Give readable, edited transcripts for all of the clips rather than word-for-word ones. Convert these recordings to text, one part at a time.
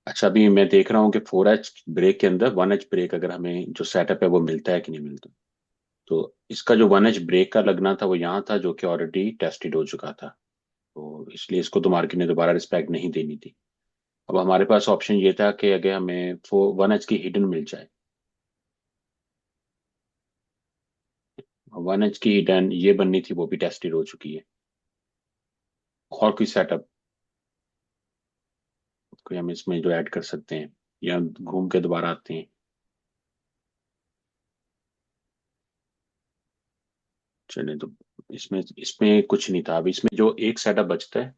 अच्छा, अभी मैं देख रहा हूँ कि 4H ब्रेक के अंदर 1H ब्रेक अगर हमें जो सेटअप है वो मिलता है कि नहीं मिलता। तो इसका जो 1H ब्रेक का लगना था वो यहाँ था, जो कि ऑलरेडी टेस्टेड हो चुका था। तो इसलिए इसको तो मार्केट ने दोबारा रिस्पेक्ट नहीं देनी थी। अब हमारे पास ऑप्शन ये था कि अगर हमें 1H की हिडन मिल जाए। 1H की हिडन ये बननी थी, वो भी टेस्टेड हो चुकी है। और कोई सेटअप कोई हम इसमें जो ऐड कर सकते हैं, या घूम के दोबारा आते हैं। चलिए, तो इसमें इसमें कुछ नहीं था। अब इसमें जो एक सेटअप बचता है,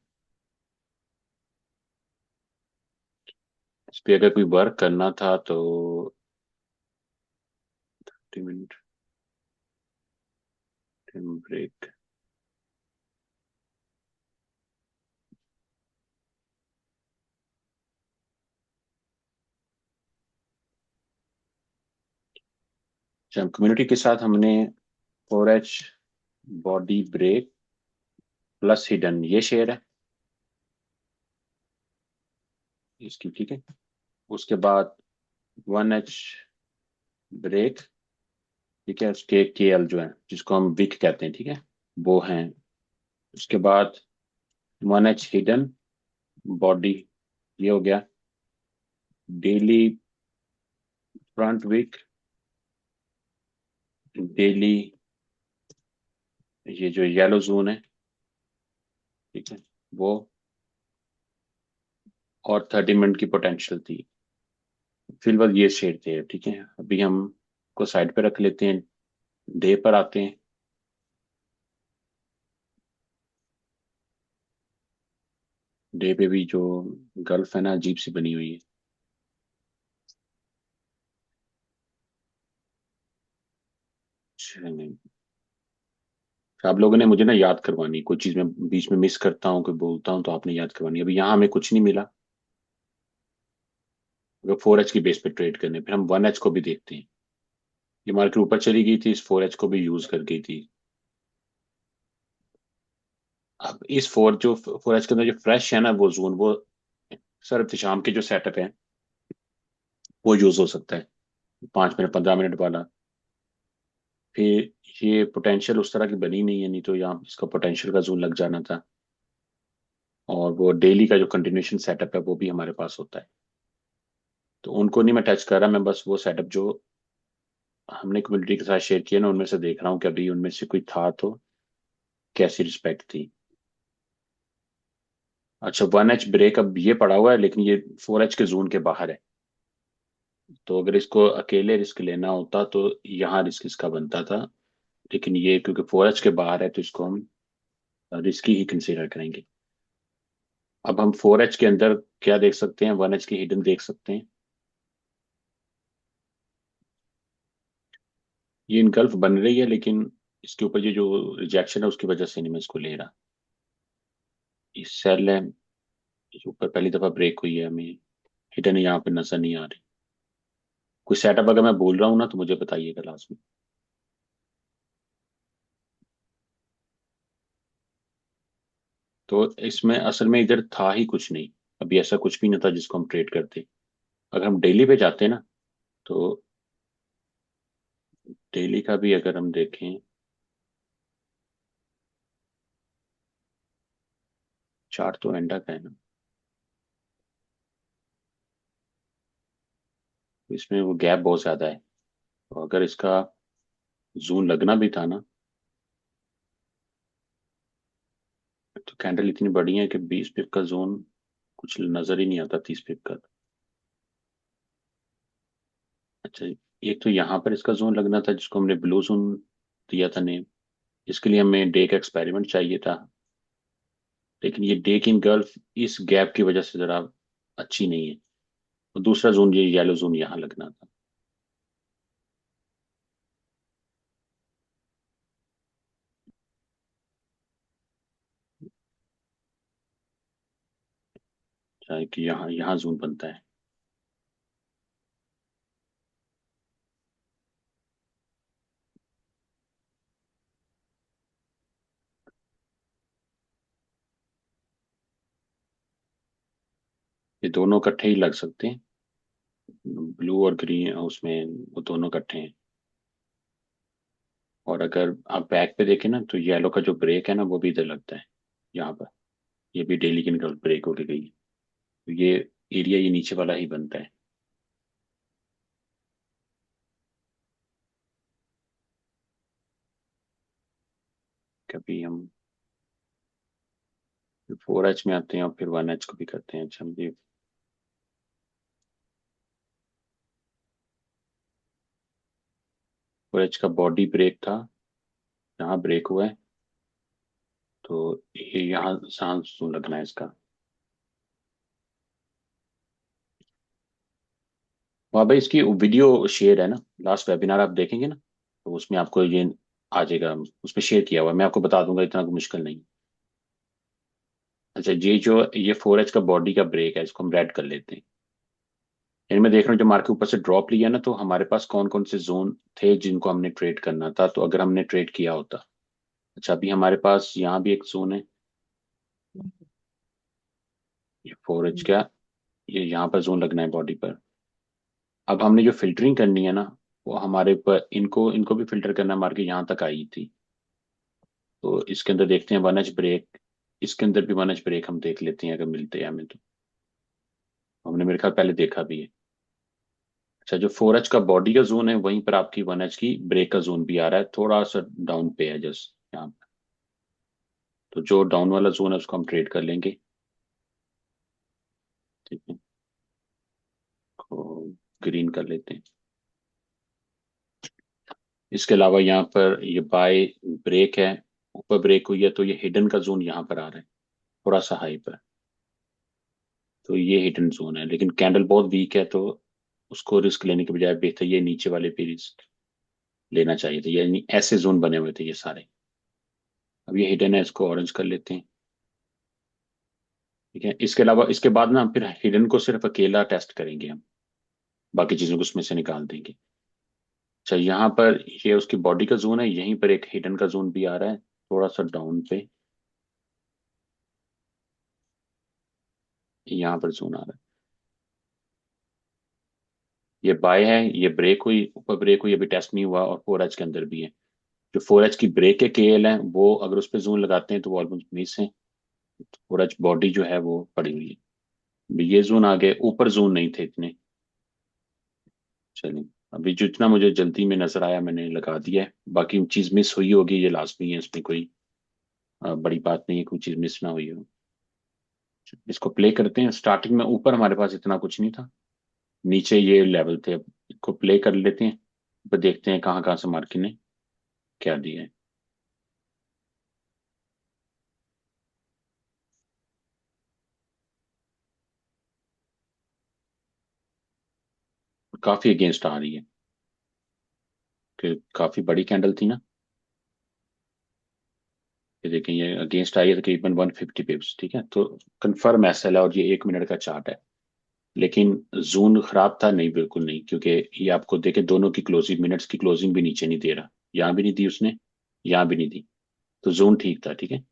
इस पे अगर कोई वर्क करना था तो 30 मिनट ब्रेक। जब कम्युनिटी के साथ हमने 4H body break plus hidden ये शेयर है इसकी, ठीक है। उसके बाद 1H ब्रेक, ठीक है, उसके KL जो है जिसको हम विक कहते हैं, ठीक है, वो हैं। उसके बाद 1H हिडन बॉडी, ये हो गया। डेली फ्रंट विक, डेली ये जो येलो जोन है, ठीक है, वो। और 30 मिनट की पोटेंशियल थी। फिलहाल ये शेड थे, ठीक है। अभी हम को साइड पे रख लेते हैं। डे पर आते हैं। डे पे भी जो गल्फ है ना, अजीब सी बनी हुई है। चलिए, आप लोगों ने मुझे ना याद करवानी, कोई चीज मैं बीच में मिस करता हूँ, कोई बोलता हूँ, तो आपने याद करवानी। अभी यहाँ हमें कुछ नहीं मिला। अगर 4H की बेस पे ट्रेड करने, फिर हम 1H को भी देखते हैं। ये मार्केट ऊपर चली गई थी, इस 4H को भी यूज कर गई थी। अब इस 4H के अंदर जो फ्रेश है ना वो जोन, वो सर शाम के जो सेटअप है वो यूज हो सकता है, 5 मिनट 15 मिनट वाला। फिर ये पोटेंशियल उस तरह की बनी नहीं है, नहीं तो यहाँ इसका पोटेंशियल का जोन लग जाना था। और वो डेली का जो कंटिन्यूशन सेटअप है वो भी हमारे पास होता है। तो उनको नहीं मैं टच कर रहा, मैं बस वो सेटअप जो हमने कम्युनिटी के साथ शेयर किया ना, उनमें से देख रहा हूँ कि अभी उनमें से कोई था तो कैसी रिस्पेक्ट थी। अच्छा, 1H ब्रेक अब ये पड़ा हुआ है, लेकिन ये 4H के जोन के बाहर है। तो अगर इसको अकेले रिस्क लेना होता तो यहाँ रिस्क इसका बनता था। लेकिन ये क्योंकि 4H के बाहर है तो इसको हम रिस्की ही कंसीडर करेंगे। अब हम 4H के अंदर क्या देख सकते हैं, 1H की हिडन देख सकते हैं। ये इनगल्फ बन रही है, लेकिन इसके ऊपर ये जो रिजेक्शन है उसकी वजह से नहीं मैं इसको ले रहा। ये सेल है, ये ऊपर पहली दफा ब्रेक हुई है, हमें हिडन यहाँ पे नजर नहीं आ रही। कोई सेटअप अगर मैं बोल रहा हूँ ना तो मुझे बताइएगा लास्ट में। तो इसमें असल में इधर था ही कुछ नहीं। अभी ऐसा कुछ भी नहीं था जिसको हम ट्रेड करते। अगर हम डेली पे जाते ना, तो डेली का भी अगर हम देखें, चार्ट तो एंडा का है ना, तो इसमें वो गैप बहुत ज्यादा है। तो अगर इसका जून लगना भी था ना, तो कैंडल इतनी बड़ी है कि 20 पिप का जोन कुछ नजर ही नहीं आता, 30 पिप का। अच्छा, एक तो यहाँ पर इसका जोन लगना था जिसको हमने ब्लू जोन दिया था नेम। इसके लिए हमें डे का एक्सपेरिमेंट चाहिए था। लेकिन ये डे किंग गल्फ इस गैप की वजह से जरा अच्छी नहीं है। और दूसरा जोन, ये येलो जोन यहाँ लगना था। चाहे कि यहाँ यहाँ जोन बनता है। ये दोनों इकट्ठे ही लग सकते हैं, ब्लू और ग्रीन उसमें वो दोनों इकट्ठे हैं। और अगर आप बैक पे देखें ना तो येलो का जो ब्रेक है ना वो भी इधर लगता है, यहाँ पर। ये भी डेली की निकल ब्रेक होके गई है, तो ये एरिया ये नीचे वाला ही बनता है। कभी हम 4H में आते हैं और फिर 1H को भी करते हैं। अच्छा, ये 4H का बॉडी ब्रेक था, यहाँ ब्रेक हुआ है, तो ये यहाँ सांस लगना है इसका। वहाँ भाई इसकी वीडियो शेयर है ना, लास्ट वेबिनार आप देखेंगे ना, तो उसमें आपको ये आ जाएगा, उसमें शेयर किया हुआ है, मैं आपको बता दूंगा, इतना कोई मुश्किल नहीं। अच्छा, ये जो ये 4H का बॉडी का ब्रेक है, इसको हम रेड कर लेते हैं। इनमें देख रहे हो जो मार्केट ऊपर से ड्रॉप लिया ना, तो हमारे पास कौन कौन से जोन थे जिनको हमने ट्रेड करना था, तो अगर हमने ट्रेड किया होता। अच्छा, अभी हमारे पास यहाँ भी एक जोन है, ये 4H का, ये यहाँ पर जोन लगना है बॉडी पर। अब हमने जो फिल्टरिंग करनी है ना, वो हमारे पर इनको इनको भी फिल्टर करना है, मार्केट यहाँ तक आई थी, तो इसके अंदर देखते हैं 1H ब्रेक। इसके अंदर भी 1H ब्रेक हम देख लेते हैं, अगर मिलते हैं हमें तो। हमने मेरे ख्याल पहले देखा भी है। अच्छा, जो 4H का बॉडी का जोन है वहीं पर आपकी 1H की ब्रेक का जोन भी आ रहा है, थोड़ा सा डाउन पे है जस्ट यहाँ पर। तो जो डाउन वाला जोन है उसको हम ट्रेड कर लेंगे। ठीक है, तो ग्रीन कर लेते हैं। इसके अलावा यहाँ पर ये बाय ब्रेक है, ऊपर ब्रेक हुई है, तो ये हिडन का जोन यहाँ पर आ रहा है, थोड़ा सा हाई पर। तो ये हिडन जोन है, लेकिन कैंडल बहुत वीक है, तो उसको रिस्क लेने के बजाय बेहतर ये नीचे वाले पे रिस्क लेना चाहिए था, यानी ऐसे जोन बने हुए थे ये सारे। अब ये हिडन है, इसको ऑरेंज कर लेते हैं। ठीक है, इसके अलावा इसके बाद ना फिर हिडन को सिर्फ अकेला टेस्ट करेंगे हम, बाकी चीजों को उसमें से निकाल देंगे। अच्छा, यहाँ पर ये उसकी बॉडी का जोन है, यहीं पर एक हिडन का जोन भी आ रहा है, थोड़ा सा डाउन पे, यहाँ पर जोन आ रहा है। ये बाय है, ये ब्रेक हुई, ऊपर ब्रेक हुई, अभी टेस्ट नहीं हुआ, और 4H के अंदर भी है। जो 4H की ब्रेक के केएल है, वो अगर उस पर जोन लगाते हैं तो वो ऑलमोस्ट मिस है। 4H बॉडी जो है वो पड़ी हुई है। अभी ये जोन आ गए, ऊपर जोन नहीं थे इतने। चलिए, अभी जितना मुझे जल्दी में नजर आया मैंने लगा दिया है, बाकी चीज मिस हुई होगी ये लाजमी है, इसमें कोई बड़ी बात नहीं है, कोई चीज मिस ना हुई हो। इसको प्ले करते हैं। स्टार्टिंग में ऊपर हमारे पास इतना कुछ नहीं था, नीचे ये लेवल थे, अब इसको प्ले कर लेते हैं, तो देखते हैं कहाँ कहाँ से मार्केट ने क्या दिया है। काफी अगेंस्ट आ रही है, कि काफी बड़ी कैंडल थी ना। ये देखें, ये अगेंस्ट आई है तकरीबन 150 पिप्स। ठीक है, तो कंफर्म एसएल है, और ये 1 मिनट का चार्ट है। लेकिन जोन खराब था नहीं, बिल्कुल नहीं, क्योंकि ये आपको देखे दोनों की क्लोजिंग, मिनट्स की क्लोजिंग भी नीचे नहीं दे रहा, यहाँ भी नहीं दी उसने, यहाँ भी नहीं दी, तो जोन ठीक था। ठीक है,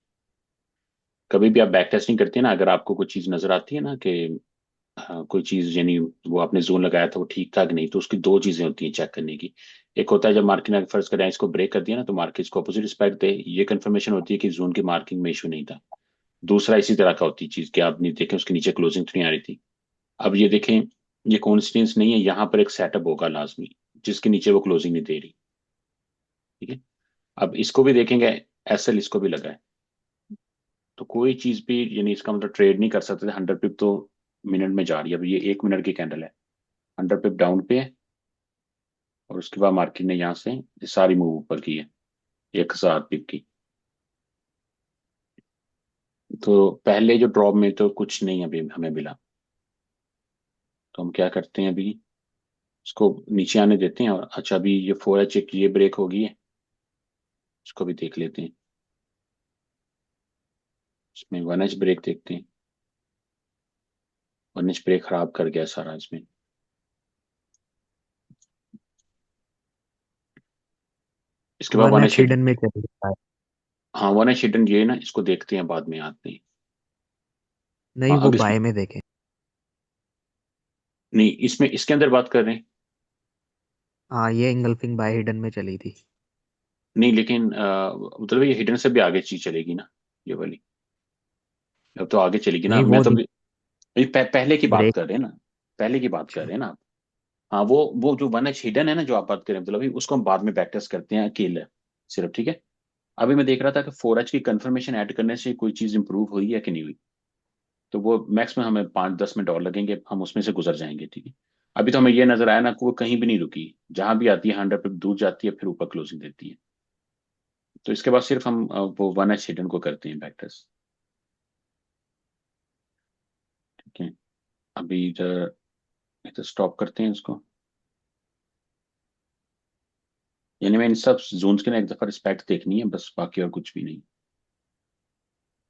कभी भी आप बैक टेस्टिंग करते हैं ना, अगर आपको कुछ चीज नजर आती है ना कि हाँ, कोई चीज यानी वो आपने जोन लगाया था वो ठीक था कि नहीं, तो उसकी दो चीजें होती हैं चेक करने की। एक होता है जब मार्केट ने फर्ज करें इसको ब्रेक कर दिया ना, तो मार्केट इसको अपोजिट रिस्पेक्ट दे, ये कंफर्मेशन होती है कि जोन की मार्किंग में इशू नहीं था। दूसरा इसी तरह का होती है चीज कि आप नहीं देखें उसके नीचे क्लोजिंग तो नहीं आ रही थी। अब ये देखें, ये कोइंसिडेंस नहीं है, यहाँ पर एक सेटअप होगा लाजमी, जिसके नीचे वो क्लोजिंग नहीं दे रही। ठीक है, अब इसको भी देखेंगे, एसएल इसको भी लगा है, तो कोई चीज भी यानी इसका मतलब ट्रेड नहीं कर सकते। 100 पिप तो मिनट में जा रही है, अब ये 1 मिनट की कैंडल है, 100 पिप डाउन पे है, और उसके बाद मार्केट ने यहाँ से ये सारी मूव ऊपर की है, 1000 पिप की। तो पहले जो ड्रॉप में तो कुछ नहीं अभी हमें मिला, तो हम क्या करते हैं, अभी इसको नीचे आने देते हैं। और अच्छा, अभी ये 4H एक ये ब्रेक होगी है, इसको भी देख लेते हैं। इसमें 1H ब्रेक देखते हैं, 1H ब्रेक खराब कर गया सारा इसमें। इसके बाद वन 1H, एच हिडन में चलेगा। हाँ 1H हिडन ये ना, इसको देखते हैं बाद में आते हैं। नहीं, हाँ वो अब इस, बाय में देखें। नहीं, इसमें इसके अंदर बात कर रहे हैं। हाँ, ये इंगल्फिंग बाय हिडन में चली थी। नहीं लेकिन मतलब ये हिडन से भी आगे चीज चलेगी ना, ये वाली। अब तो आगे चलेगी ना, नहीं, मैं वो तो पहले की बात ब्रेक। कर रहे हैं ना। पहले की बात कर अच्छा। रहे हैं ना आप। हाँ, वो जो वन एच हिडन है ना, जो आप बात करें, मतलब अभी उसको हम बाद में बैक टेस्ट करते हैं अकेले सिर्फ, ठीक है। अभी मैं देख रहा था कि 4H की कंफर्मेशन ऐड करने से कोई चीज इंप्रूव हुई है कि नहीं हुई। तो वो मैक्स में हमें 5-10 मिनट और लगेंगे, हम उसमें से गुजर जाएंगे, ठीक है। अभी तो हमें ये नजर आया ना कि वो कहीं भी नहीं रुकी, जहां भी आती है 100 पे दूर जाती है, फिर ऊपर क्लोजिंग देती है। तो इसके बाद सिर्फ हम वो वन एच हिडन को करते हैं बैक टेस्ट, ठीक है। अभी इधर इधर स्टॉप करते हैं इसको। यानी मैं इन सब जोन्स के ना एक दफा रिस्पेक्ट देखनी है बस, बाकी और कुछ भी नहीं,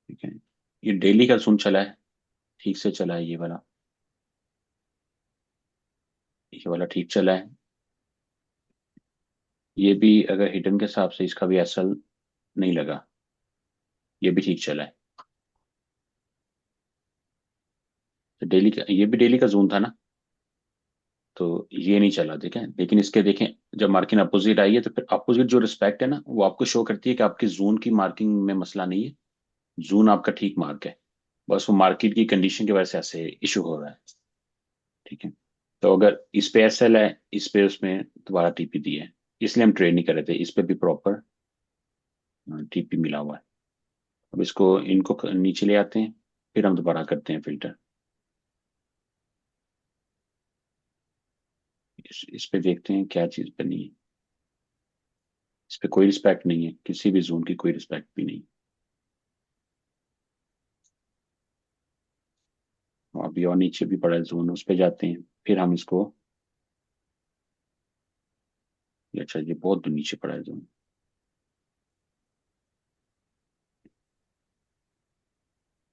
ठीक है। ये डेली का जोन चला है, ठीक से चला है ये वाला। ये वाला ठीक चला है। ये भी अगर हिडन के हिसाब से इसका भी एसएल नहीं लगा, ये भी ठीक चला है। तो डेली का, ये भी डेली का जोन था ना, तो ये नहीं चला, देखें। लेकिन इसके देखें, जब मार्किंग अपोजिट आई है तो फिर अपोजिट जो रिस्पेक्ट है ना, वो आपको शो करती है कि आपकी जोन की मार्किंग में मसला नहीं है। जोन आपका ठीक मार्क है, बस वो मार्केट की कंडीशन की वजह से ऐसे इशू हो रहा है, ठीक है। तो अगर इस पे एसएल है, इस पे उसमें दोबारा टीपी दी है, इसलिए हम ट्रेड नहीं कर रहे थे। इस पे भी प्रॉपर टीपी मिला हुआ है। अब इसको इनको नीचे ले आते हैं, फिर हम दोबारा करते हैं फिल्टर। इस पे देखते हैं क्या चीज़ बनी है। इस पे कोई रिस्पेक्ट नहीं है, किसी भी जोन की कोई रिस्पेक्ट भी नहीं। अभी और नीचे भी पड़ा है जोन, उस पे जाते हैं, फिर हम इसको। अच्छा, ये बहुत नीचे पड़ा है जोन,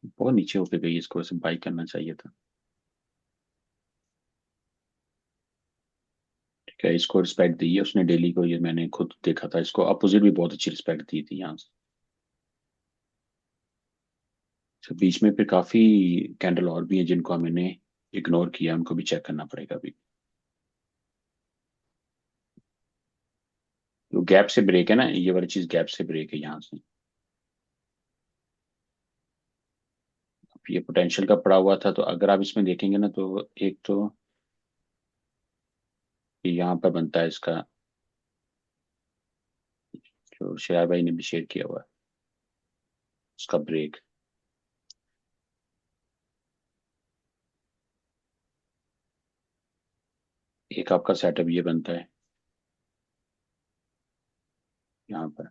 बहुत नीचे होके गई, इसको वैसे बाई करना चाहिए था। ठीक है, इसको रिस्पेक्ट दी है उसने डेली को, ये मैंने खुद देखा था। इसको अपोजिट भी बहुत अच्छी रिस्पेक्ट दी थी यहाँ से। तो बीच में फिर काफी कैंडल और भी हैं जिनको हमने इग्नोर किया, उनको भी चेक करना पड़ेगा अभी। तो गैप से ब्रेक है ना, ये वाली चीज गैप से ब्रेक है यहाँ से। अब ये पोटेंशियल का पड़ा हुआ था, तो अगर आप इसमें देखेंगे ना, तो एक तो ये यहाँ पर बनता है इसका, जो शेयर भाई ने भी शेयर किया हुआ है, उसका ब्रेक। एक आपका सेटअप ये बनता है यहाँ पर।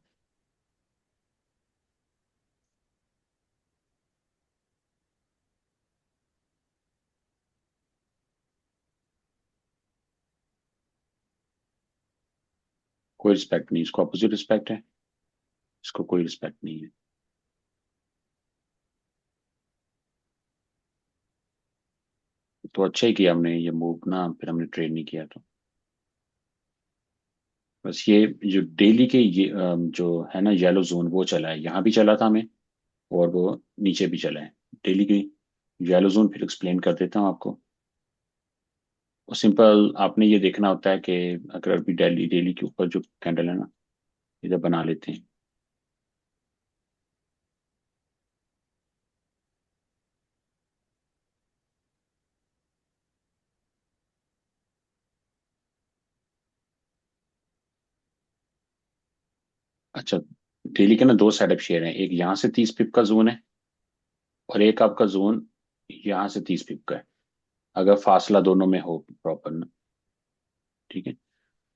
कोई रिस्पेक्ट नहीं, इसको अपोजिट रिस्पेक्ट है, इसको कोई रिस्पेक्ट नहीं है। तो अच्छा ही किया हमने ये मूव ना, फिर हमने ट्रेड नहीं किया। तो बस ये जो डेली के ये जो है ना येलो जोन, वो चला है, यहाँ भी चला था हमें, और वो नीचे भी चला है। डेली की येलो जोन फिर एक्सप्लेन कर देता हूँ आपको। और सिंपल आपने ये देखना होता है कि अगर अभी डेली डेली के ऊपर जो कैंडल है ना, इधर बना लेते हैं। अच्छा, डेली के ना दो सेटअप शेयर हैं, एक यहाँ से 30 पिप का जोन है, और एक आपका जोन यहाँ से 30 पिप का है, अगर फासला दोनों में हो प्रॉपर ना, ठीक है।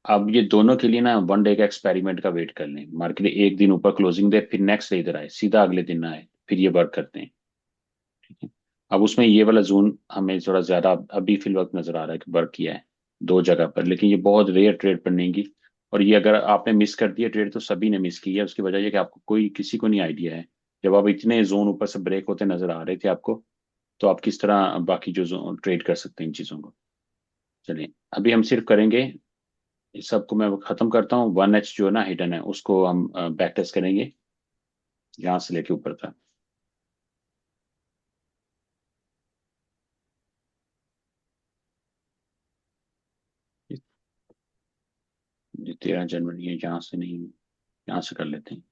अब ये दोनों के लिए ना 1 डे का एक्सपेरिमेंट का वेट कर लें, मार्केट एक दिन ऊपर क्लोजिंग दे, फिर नेक्स्ट डे इधर आए, सीधा अगले दिन ना आए, फिर ये वर्क करते हैं, ठीक है। अब उसमें ये वाला जोन हमें थोड़ा ज्यादा अभी फिल वक्त नजर आ रहा है कि वर्क किया है दो जगह पर, लेकिन ये बहुत रेयर ट्रेड बनेगी। और ये अगर आपने मिस कर दिया ट्रेड, तो सभी ने मिस की है। उसकी वजह ये कि आपको कोई किसी को नहीं आइडिया है, जब आप इतने जोन ऊपर से ब्रेक होते नजर आ रहे थे आपको, तो आप किस तरह बाकी जो जोन ट्रेड कर सकते हैं इन चीजों को। चलिए, अभी हम सिर्फ करेंगे, इस सबको मैं खत्म करता हूँ। 1H जो है ना हिडन है, उसको हम बैक टेस्ट करेंगे यहाँ से लेके ऊपर तक। ये 13 जनवरी है, यहाँ से नहीं, यहाँ से कर लेते हैं।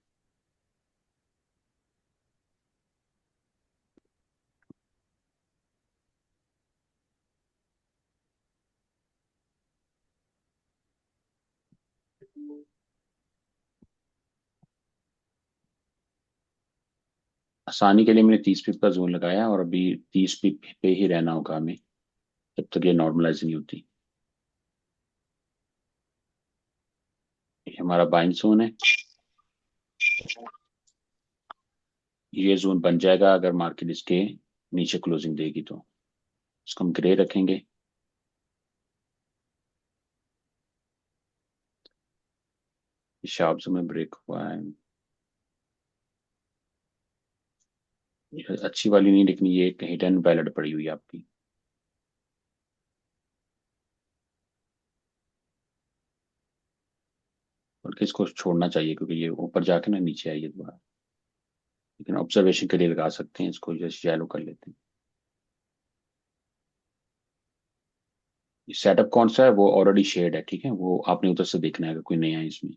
आसानी के लिए मैंने 30 पिप का जोन लगाया, और अभी 30 पिप पे ही रहना होगा हमें जब तक ये नॉर्मलाइज नहीं होती। ये हमारा बाइंग जोन है। ये जोन बन जाएगा अगर मार्केट इसके नीचे क्लोजिंग देगी तो। इसको हम ग्रे रखेंगे। शार्प जोन में ब्रेक हुआ है। ये अच्छी वाली नहीं, लेकिन ये एक हिडन बैलेट पड़ी हुई है आपकी। बल्कि इसको छोड़ना चाहिए, क्योंकि ये ऊपर जाके ना नीचे आई है दोबारा। लेकिन ऑब्जर्वेशन के लिए लगा सकते हैं इसको, जैसे शैलो कर लेते हैं। ये सेटअप कौन सा है, वो ऑलरेडी शेड है, ठीक है, वो आपने उधर से देखना है अगर कोई नया है इसमें।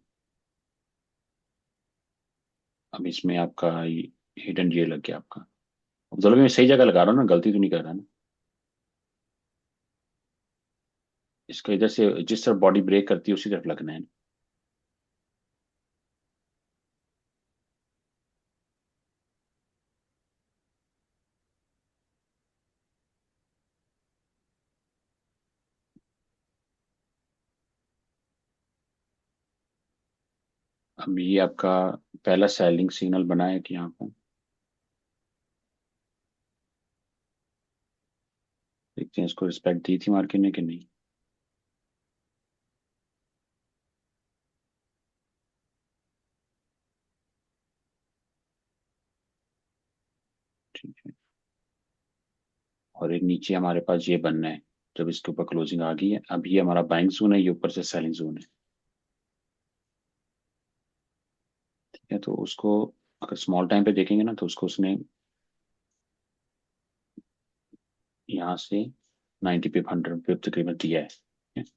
अब इसमें आपका हिडन ये लग गया आपका। अब दोनों मैं सही जगह लगा रहा हूँ ना, गलती तो नहीं कर रहा ना। इसका इधर से जिस तरफ बॉडी ब्रेक करती है उसी तरफ लगना है। अब ये आपका पहला सेलिंग सिग्नल बना है कि यहाँ पर। देखते हैं इसको रिस्पेक्ट दी थी मार्केट ने कि नहीं। ठीक है। और एक नीचे हमारे पास ये बनना है। जब इसके ऊपर क्लोजिंग आ गई है, अब ये हमारा बाइंग जोन है, ये ऊपर से सेलिंग जोन है। ठीक है, तो उसको अगर स्मॉल टाइम पे देखेंगे ना, तो उसको उसने यहाँ से 90 पिप 100 पिप तकरीबन दिया है। ठीक है।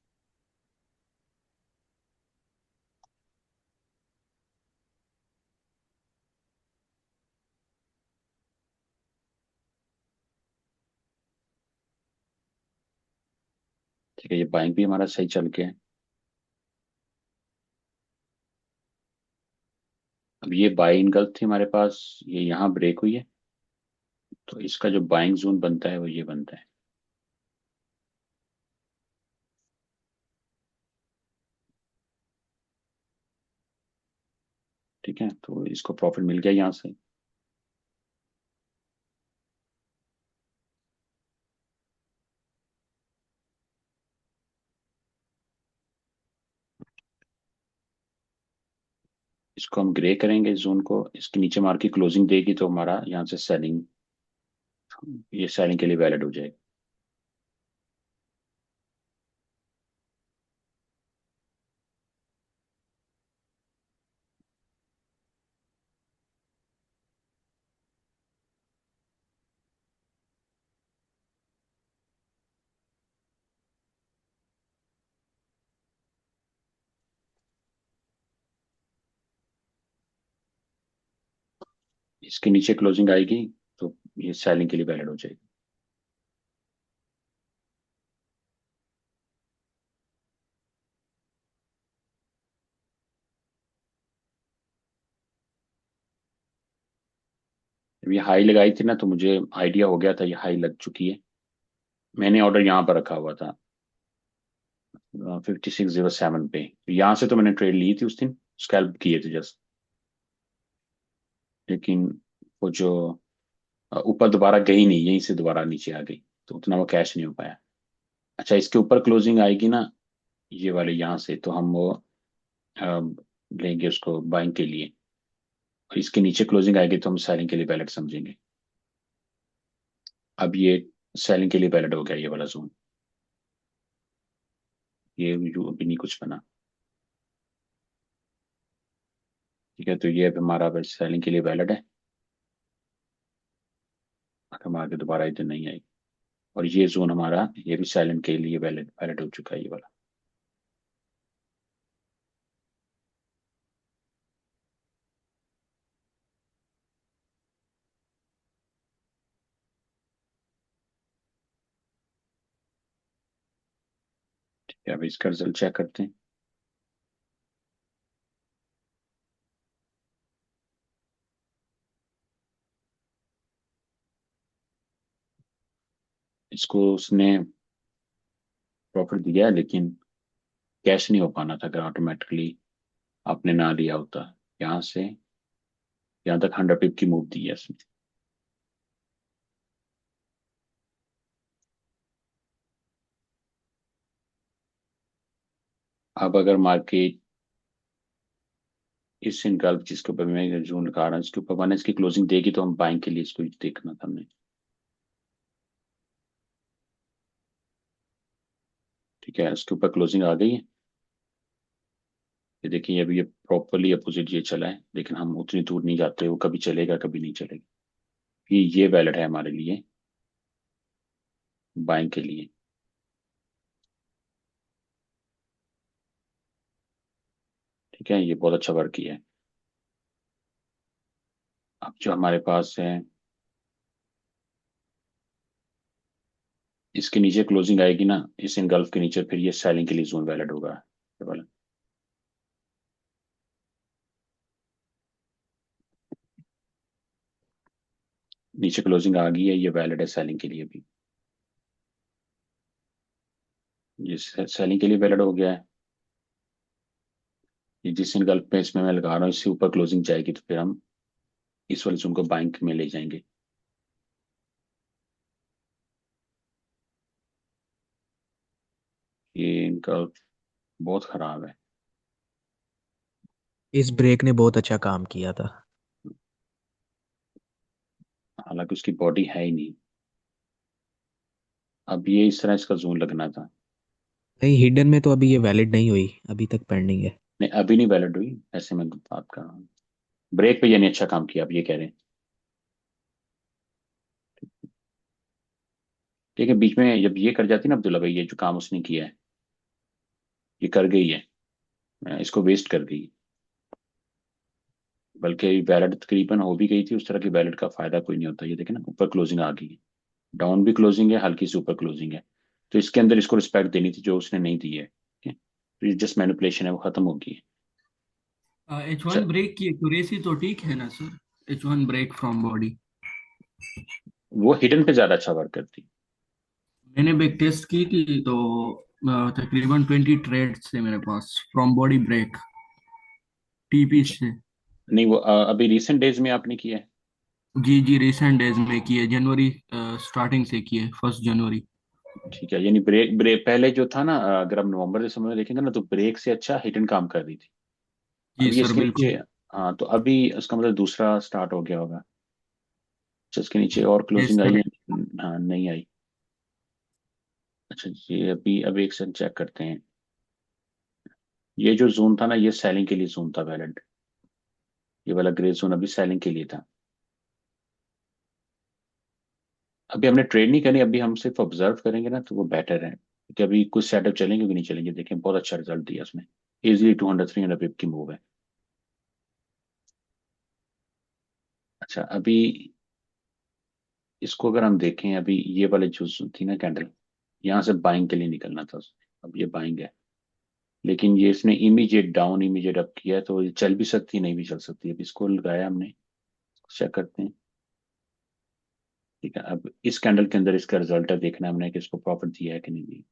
ठीक है, ये बाइंग भी हमारा सही चल गया है। अब ये बाई इन गलत थी हमारे पास, ये यहाँ ब्रेक हुई है। तो इसका जो बाइंग जोन बनता है वो ये बनता है। ठीक है, तो इसको प्रॉफिट मिल गया यहाँ से। इसको हम ग्रे करेंगे इस जोन को, इसके नीचे मार्केट क्लोजिंग देगी तो हमारा यहाँ से सेलिंग, ये सेलिंग के लिए वैलिड हो जाएगा। इसके नीचे क्लोजिंग आएगी तो ये सेलिंग के लिए वैलिड हो जाएगी। जब ये हाई लगाई थी ना, तो मुझे आइडिया हो गया था ये हाई लग चुकी है। मैंने ऑर्डर यहाँ पर रखा हुआ था 5607 पे। यहाँ से तो मैंने ट्रेड ली थी उस दिन, स्कैल्प किए थे जस्ट। लेकिन वो जो ऊपर दोबारा गई नहीं, यहीं से दोबारा नीचे आ गई, तो उतना वो कैश नहीं हो पाया। अच्छा, इसके ऊपर क्लोजिंग आएगी ना, ये वाले यहाँ से, तो हम वो अ, लेंगे उसको बाइंग के लिए। और इसके नीचे क्लोजिंग आएगी तो हम सेलिंग के लिए वैलिड समझेंगे। अब ये सेलिंग के लिए वैलिड हो गया ये वाला जोन। ये जो अभी नहीं कुछ बना। ठीक है, तो ये अब हमारा बस सेलिंग के लिए वैलिड है। अगर हम आगे दोबारा इधर नहीं आई। और ये जोन हमारा, ये भी सेलिंग के लिए वैलिड वैलिड हो चुका है ये वाला। क्या अभी इसका रिजल्ट चेक करते हैं। इसको उसने प्रॉफिट दिया है, लेकिन कैश नहीं हो पाना था अगर ऑटोमेटिकली आपने ना लिया होता। यहाँ से यहाँ तक 100 पिप की मूव दी है इसने। अब अगर मार्केट इस इनकल्प जिसके ऊपर मैं जून लगा रहा हूँ इसके ऊपर 1 की क्लोजिंग देगी तो हम बाइंग के लिए इसको देखना था हमने। ठीक है, इसके ऊपर क्लोजिंग आ गई है। ये देखिए अभी ये प्रॉपरली अपोजिट ये चला है, लेकिन हम उतनी दूर नहीं जाते, वो कभी चलेगा कभी नहीं चलेगा। ये वैलिड है हमारे लिए बाइंग के लिए। ठीक है, ये बहुत अच्छा वर्क किया है। अब जो हमारे पास है, इसके नीचे क्लोजिंग आएगी ना इस इनगल्फ के नीचे, फिर ये सेलिंग के लिए जोन वैलिड होगा, ये वाला। नीचे क्लोजिंग आ गई है, ये वैलिड है सेलिंग के लिए भी। ये सेलिंग के लिए वैलिड हो गया है। ये जिस इनगल्फ पे इसमें मैं लगा रहा हूँ इससे ऊपर क्लोजिंग जाएगी तो फिर हम इस वाले जोन को बाइंग में ले जाएंगे। ये इनका बहुत खराब है। इस ब्रेक ने बहुत अच्छा काम किया था। हालांकि उसकी बॉडी है ही नहीं। अब ये इस तरह इसका जोन लगना था। नहीं, हिडन में तो अभी ये वैलिड नहीं हुई, अभी तक पेंडिंग है। नहीं, अभी नहीं वैलिड हुई, ऐसे मैं बात कर रहा हूँ। ब्रेक पे ये नहीं अच्छा काम किया, अब ये कह रहे हैं। ठीक है, बीच में जब ये कर जाती है ना अब्दुल्ला भाई, ये जो काम उसने किया है ये कर गई है, इसको वेस्ट कर गई। बल्कि वैलिड तकरीबन हो भी गई थी, उस तरह की वैलिड का फायदा कोई नहीं होता। ये देखे ना ऊपर क्लोजिंग आ गई है, डाउन भी क्लोजिंग है, हल्की सी ऊपर क्लोजिंग है। तो इसके अंदर इसको रिस्पेक्ट देनी थी जो उसने नहीं दी है। ठीक है, तो ये जस्ट मैनिपुलेशन है, वो खत्म हो गई है। एच अच्छा, वन ब्रेक की एक्यूरेसी तो ठीक है ना sir? H one break from body वो हिडन पे ज्यादा अच्छा वर्क करती। मैंने बैक टेस्ट की थी तो तकरीबन 20 ट्रेड्स थे मेरे पास फ्रॉम बॉडी ब्रेक टीपी अच्छा, से। नहीं वो अभी रिसेंट डेज में आपने किया है। जी जी, रिसेंट डेज में किए, जनवरी स्टार्टिंग से किए, 1 जनवरी। ठीक है, यानी ब्रेक ब्रेक पहले जो था ना, अगर हम नवंबर दिसंबर में देखेंगे ना तो ब्रेक से अच्छा हिडन काम कर रही थी। जी अब ये सर इसके बिल्कुल। नीचे, हाँ तो अभी उसका मतलब दूसरा स्टार्ट हो गया होगा। अच्छा, इसके नीचे और यस क्लोजिंग आई सर। है? हाँ, नहीं आई। अच्छा, ये अभी एक सेकंड चेक करते हैं। ये जो जोन था ना ये सेलिंग के लिए जोन था वैलिड। ये वाला ग्रे जोन अभी सेलिंग के लिए था। अभी हमने ट्रेड नहीं करनी, अभी हम सिर्फ ऑब्जर्व करेंगे ना तो वो बेटर है, क्योंकि अभी कुछ सेटअप चलेंगे कि नहीं चलेंगे। देखें बहुत अच्छा रिजल्ट दिया उसने, इजिली 200 300 पिप की मूव है। अच्छा, अभी इसको अगर हम देखें, अभी ये वाले जो थी ना कैंडल, यहाँ से बाइंग के लिए निकलना था उसने। अब ये बाइंग है, लेकिन ये इसने इमीडिएट डाउन इमीडिएट अप किया है, तो ये चल भी सकती है नहीं भी चल सकती। अब इसको लगाया हमने, चेक करते हैं। ठीक है, अब इस कैंडल के अंदर इसका रिजल्ट है, देखना है हमने कि इसको प्रॉफिट दिया है कि नहीं दिया।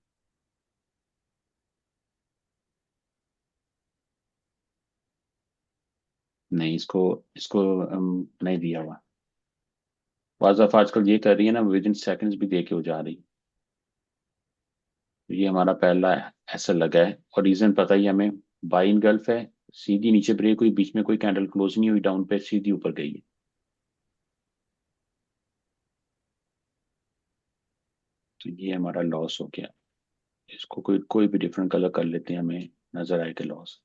नहीं, इसको इसको नहीं दिया हुआ। वाजफ आजकल ये कर रही है ना, विद इन सेकंड्स भी दे के हो जा रही है। तो ये हमारा पहला ऐसा लगा है, और रीजन पता ही है हमें। बाई इन गल्फ है, सीधी नीचे ब्रेक हुई, बीच में कोई कैंडल क्लोज नहीं हुई डाउन पे, सीधी ऊपर गई है। तो ये हमारा लॉस हो गया। इसको कोई कोई भी डिफरेंट कलर कर लेते हैं, हमें नजर आए कि लॉस।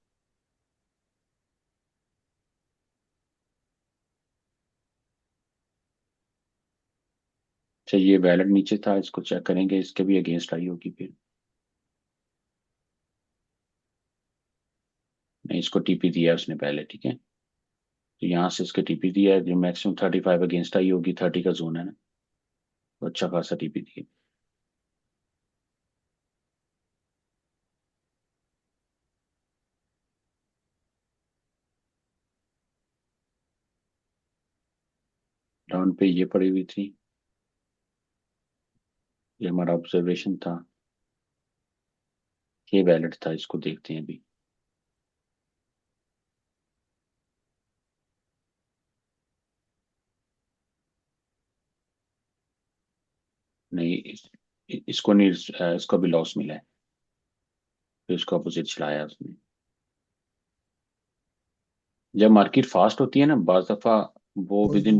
अच्छा, ये वैलिड नीचे था, इसको चेक करेंगे, इसके भी अगेंस्ट आई होगी फिर। नहीं, इसको टीपी दिया है उसने पहले। ठीक है, तो यहाँ से इसके टीपी दिया है, जो मैक्सिमम 35 अगेंस्ट आई होगी, 30 का जोन है ना, तो अच्छा खासा टीपी दिया। पे ये पड़ी हुई थी, ये हमारा ऑब्जर्वेशन था, ये वैलिड था, इसको देखते हैं अभी। नहीं इसको नहीं, इसको भी लॉस मिला है, फिर इसको अपोजिट चलाया उसने। जब मार्केट फास्ट होती है ना, बाज दफा वो विद इन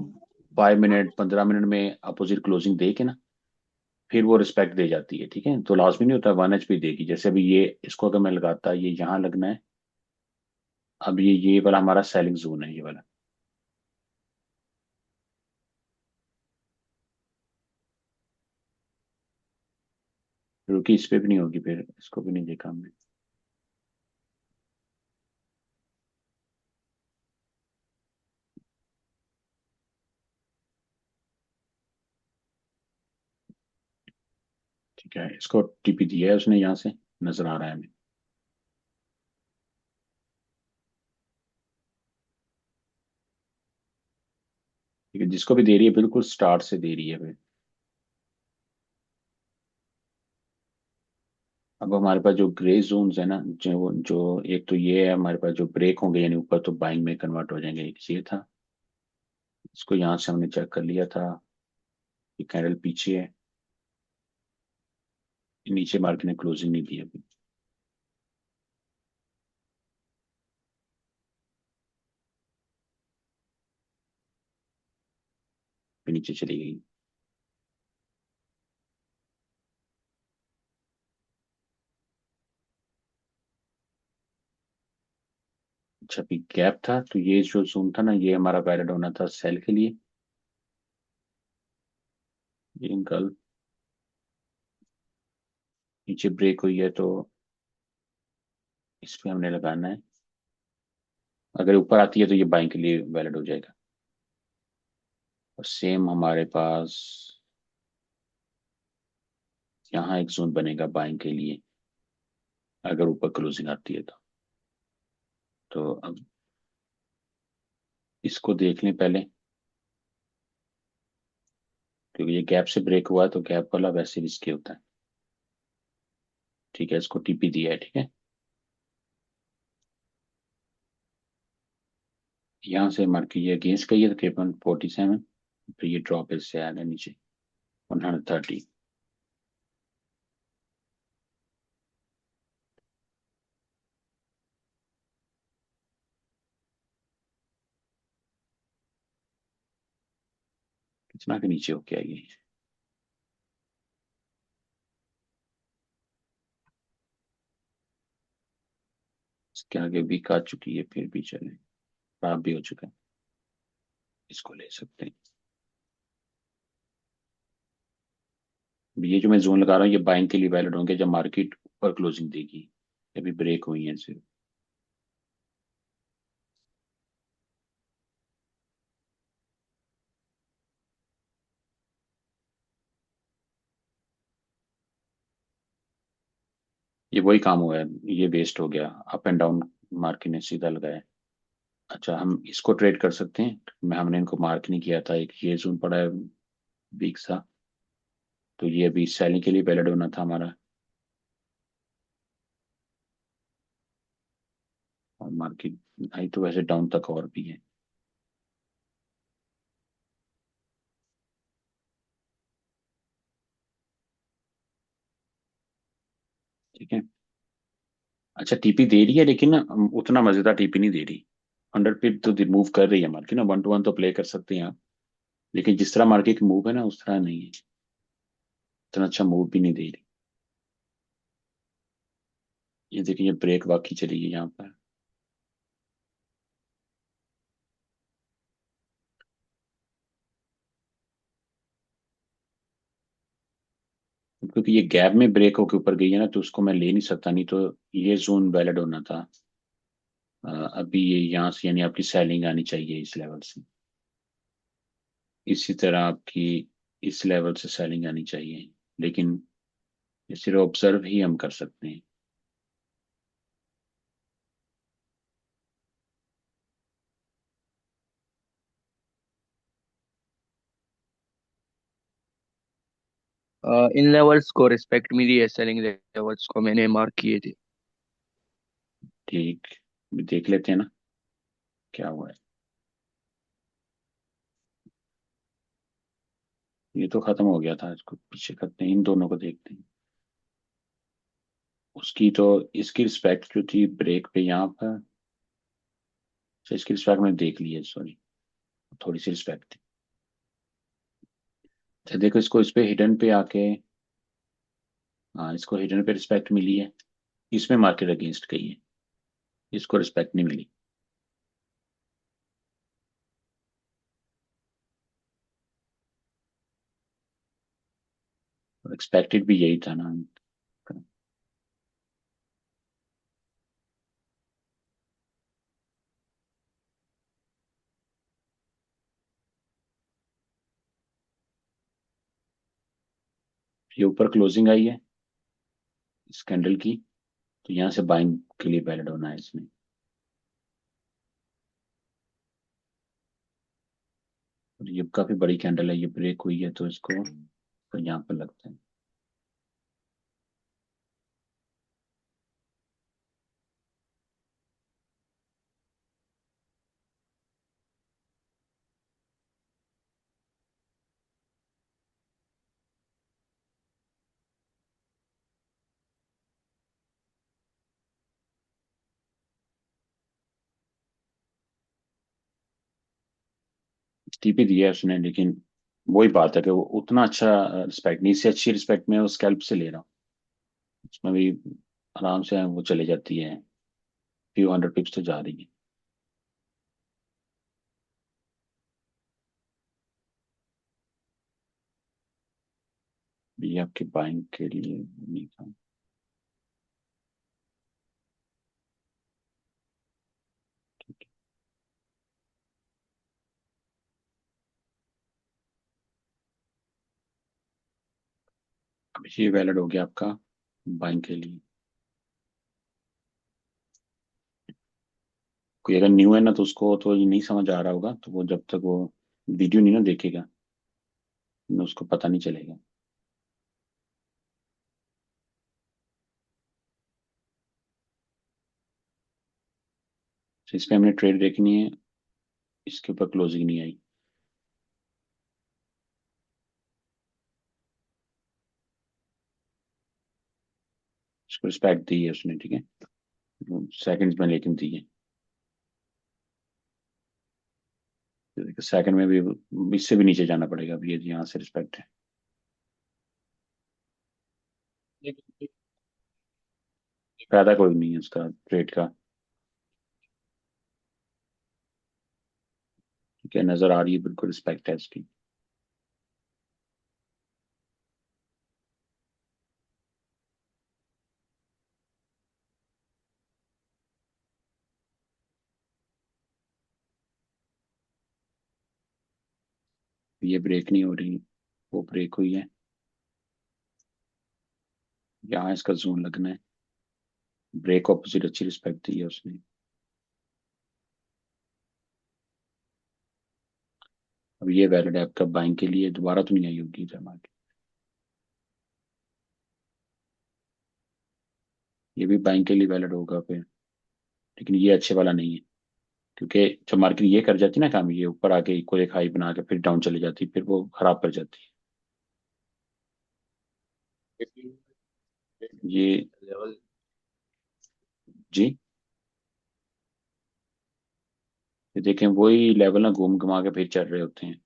5 मिनट 15 मिनट में अपोजिट क्लोजिंग दे के ना, फिर वो रिस्पेक्ट दे जाती है। ठीक है, तो लाजमी नहीं होता 1 HP देगी। जैसे अभी ये, इसको अगर मैं लगाता, ये यहाँ लगना है। अब ये वाला हमारा सेलिंग जोन है, ये वाला। रुकी, इस पे भी नहीं होगी, फिर इसको भी नहीं देखा हमने। ठीक है, इसको टीपी दिया है उसने, यहाँ से नजर आ रहा है हमें। ठीक है, जिसको भी दे रही है बिल्कुल स्टार्ट से दे रही है फिर। अब हमारे पास जो ग्रे जोन्स है ना, जो एक तो ये है हमारे पास, जो ब्रेक होंगे यानी ऊपर, तो बाइंग में कन्वर्ट हो जाएंगे। एक ये था, इसको यहाँ से हमने चेक कर लिया था, ये कैंडल पीछे है, नीचे मार्केट ने क्लोजिंग नहीं दी अभी। फिर नीचे चली गई। अच्छा, अभी गैप था, तो ये जो जोन था ना, ये हमारा वैलिड होना था सेल के लिए। ये कल नीचे ब्रेक हुई है, तो इस पे हमने लगाना है। अगर ऊपर आती है तो ये बाइंग के लिए वैलिड हो जाएगा। और सेम हमारे पास यहाँ एक जोन बनेगा बाइंग के लिए, अगर ऊपर क्लोजिंग आती है तो अब इसको देख लें पहले, क्योंकि ये गैप से ब्रेक हुआ है, तो गैप वाला वैसे रिस्की होता है। ठीक है, इसको टीपी दिया है। ठीक है, यहाँ से मार्केट ये अगेंस्ट गई है तकरीबन 47, फिर ये ड्रॉप इससे आया है नीचे 130। कितना के नीचे होके आई है। इसके आगे वीक आ चुकी है, फिर भी चले, खराब भी हो चुका है, इसको ले सकते हैं। ये जो मैं जोन लगा रहा हूँ, ये बाइंग के लिए वैलिड होंगे जब मार्केट ऊपर क्लोजिंग देगी। अभी ब्रेक हुई है सिर्फ। ये वही काम हुआ है, ये वेस्ट हो गया, अप एंड डाउन मार्केट ने सीधा लगाया। अच्छा, हम इसको ट्रेड कर सकते हैं। हमने इनको मार्क नहीं किया था, एक ये जोन पड़ा है वीक सा, तो ये अभी सेलिंग के लिए वैलिड होना था हमारा। और मार्केट आई तो वैसे डाउन तक और भी है। ठीक है। अच्छा, टीपी दे रही है, लेकिन ना उतना मजेदार टीपी नहीं दे रही। 100 पिप तो मूव कर रही है मार्केट ना, 1 to 1 तो प्ले कर सकते हैं आप, लेकिन जिस तरह मार्केट की मूव है ना, उस तरह नहीं है। इतना अच्छा मूव भी नहीं दे रही। ये देखिए, ये ब्रेक वाकई चली गई यहाँ पर, क्योंकि ये गैप में ब्रेक होके ऊपर गई है ना, तो उसको मैं ले नहीं सकता, नहीं तो ये जोन वैलिड होना था। अभी ये यहाँ से यानी आपकी सेलिंग आनी चाहिए इस लेवल से, इसी तरह आपकी इस लेवल से सेलिंग आनी चाहिए, लेकिन ये सिर्फ ऑब्जर्व ही हम कर सकते हैं। इन लेवल्स को रिस्पेक्ट मिली है, सेलिंग लेवल्स को मैंने मार्क किए थे। ठीक, अभी देख लेते हैं ना क्या हुआ है। ये तो खत्म हो गया था, इसको पीछे करते हैं, इन दोनों को देखते हैं। उसकी तो, इसकी रिस्पेक्ट जो थी ब्रेक पे यहाँ पर, अच्छा, इसकी रिस्पेक्ट मैंने देख ली है, सॉरी, थोड़ी सी रिस्पेक्ट थी। अच्छा देखो, इसको इस पे हिडन पे आके, हाँ इसको हिडन पे रिस्पेक्ट मिली है, इसमें मार्केट अगेंस्ट गई है, इसको रिस्पेक्ट नहीं मिली। एक्सपेक्टेड भी यही था ना। ये ऊपर क्लोजिंग आई है इस कैंडल की, तो यहाँ से बाइंग के लिए वैलिड होना है इसमें। और ये काफी बड़ी कैंडल है, ये ब्रेक हुई है तो इसको तो यहाँ पर लगता है। टीपी दिया है उसने, लेकिन वही बात है कि वो उतना अच्छा रिस्पेक्ट नहीं, इससे अच्छी रिस्पेक्ट में वो स्कैल्प से ले रहा हूँ, उसमें भी आराम से वो चले जाती है, फ्यू हंड्रेड पिप्स तो जा रही है। ये आपकी बाइंग के लिए नहीं था। अब ये वैलिड हो गया आपका बाइंग के लिए। कोई अगर न्यू है ना तो उसको तो ये नहीं समझ आ रहा होगा, तो वो जब तक वो वीडियो नहीं ना देखेगा, ना उसको पता नहीं चलेगा। तो इस पे हमने ट्रेड देखनी है, इसके ऊपर क्लोजिंग नहीं आई, इसको रिस्पेक्ट दी है उसने, ठीक है, सेकंड्स में लेकिन दी है। सेकंड में भी इससे भी नीचे जाना पड़ेगा, अब ये यहाँ से रिस्पेक्ट है। फायदा कोई नहीं है उसका ट्रेड का। ठीक है, नजर आ रही है, बिल्कुल रिस्पेक्ट है उसकी। ये ब्रेक नहीं हो रही, वो ब्रेक हुई है, यहाँ इसका जोन लगना है। ब्रेक ऑपोजिट अच्छी रिस्पेक्ट दी है उसने। अब ये वैलिड है आपका बाइंग के लिए, दोबारा तो नहीं आई होगी इधर मार्केट। ये भी बाइंग के लिए वैलिड होगा फिर, लेकिन ये अच्छे वाला नहीं है, क्योंकि जब मार्केट ये कर जाती है ना काम, ये ऊपर आके इक्वल एक हाई बना के फिर डाउन चली जाती है, फिर वो खराब कर जाती है। ये जी, ये देखें वही लेवल ना घूम घुमा के फिर चल रहे होते हैं,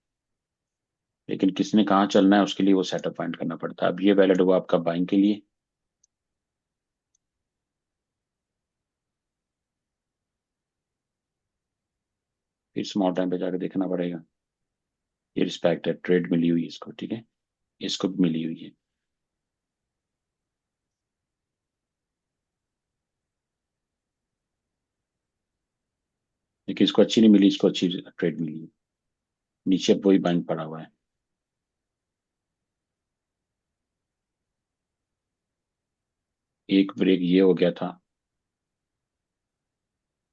लेकिन किसने कहाँ चलना है उसके लिए वो सेटअप फाइंड करना पड़ता है। अब ये वैलिड हुआ आपका बाइंग के लिए। फिर स्मॉल टाइम पे जाकर देखना पड़ेगा। ये रिस्पेक्ट है, ट्रेड मिली हुई है इसको, ठीक है, इसको भी मिली हुई है। लेकिन इसको अच्छी नहीं मिली, इसको अच्छी ट्रेड मिली है। नीचे वही बाइंग पड़ा हुआ है। एक ब्रेक ये हो गया था,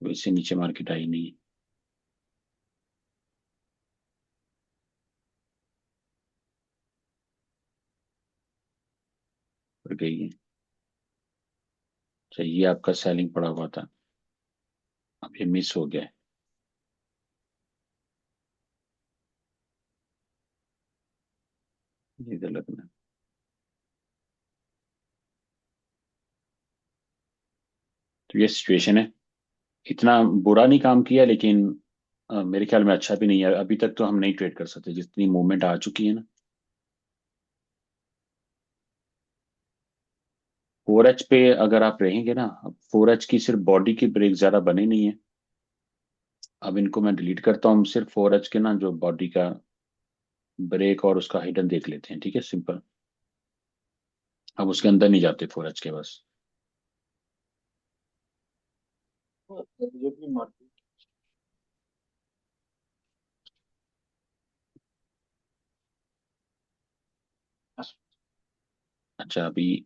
वैसे नीचे मार्केट आई नहीं है। पर गई है। अच्छा, ये आपका सेलिंग पड़ा हुआ था, अब ये मिस हो गया है। ये गलत ना। तो ये सिचुएशन है। इतना बुरा नहीं काम किया, लेकिन मेरे ख्याल में अच्छा भी नहीं है। अभी तक तो हम नहीं ट्रेड कर सकते, जितनी मूवमेंट आ चुकी है ना। 4H पे अगर आप रहेंगे ना, 4H की सिर्फ बॉडी की ब्रेक ज्यादा बने नहीं है। अब इनको मैं डिलीट करता हूँ, हम सिर्फ 4H के ना जो बॉडी का ब्रेक और उसका हिडन देख लेते हैं, ठीक है, सिंपल। अब उसके अंदर नहीं जाते 4H के बस। ये भी मार्केट। अच्छा, अभी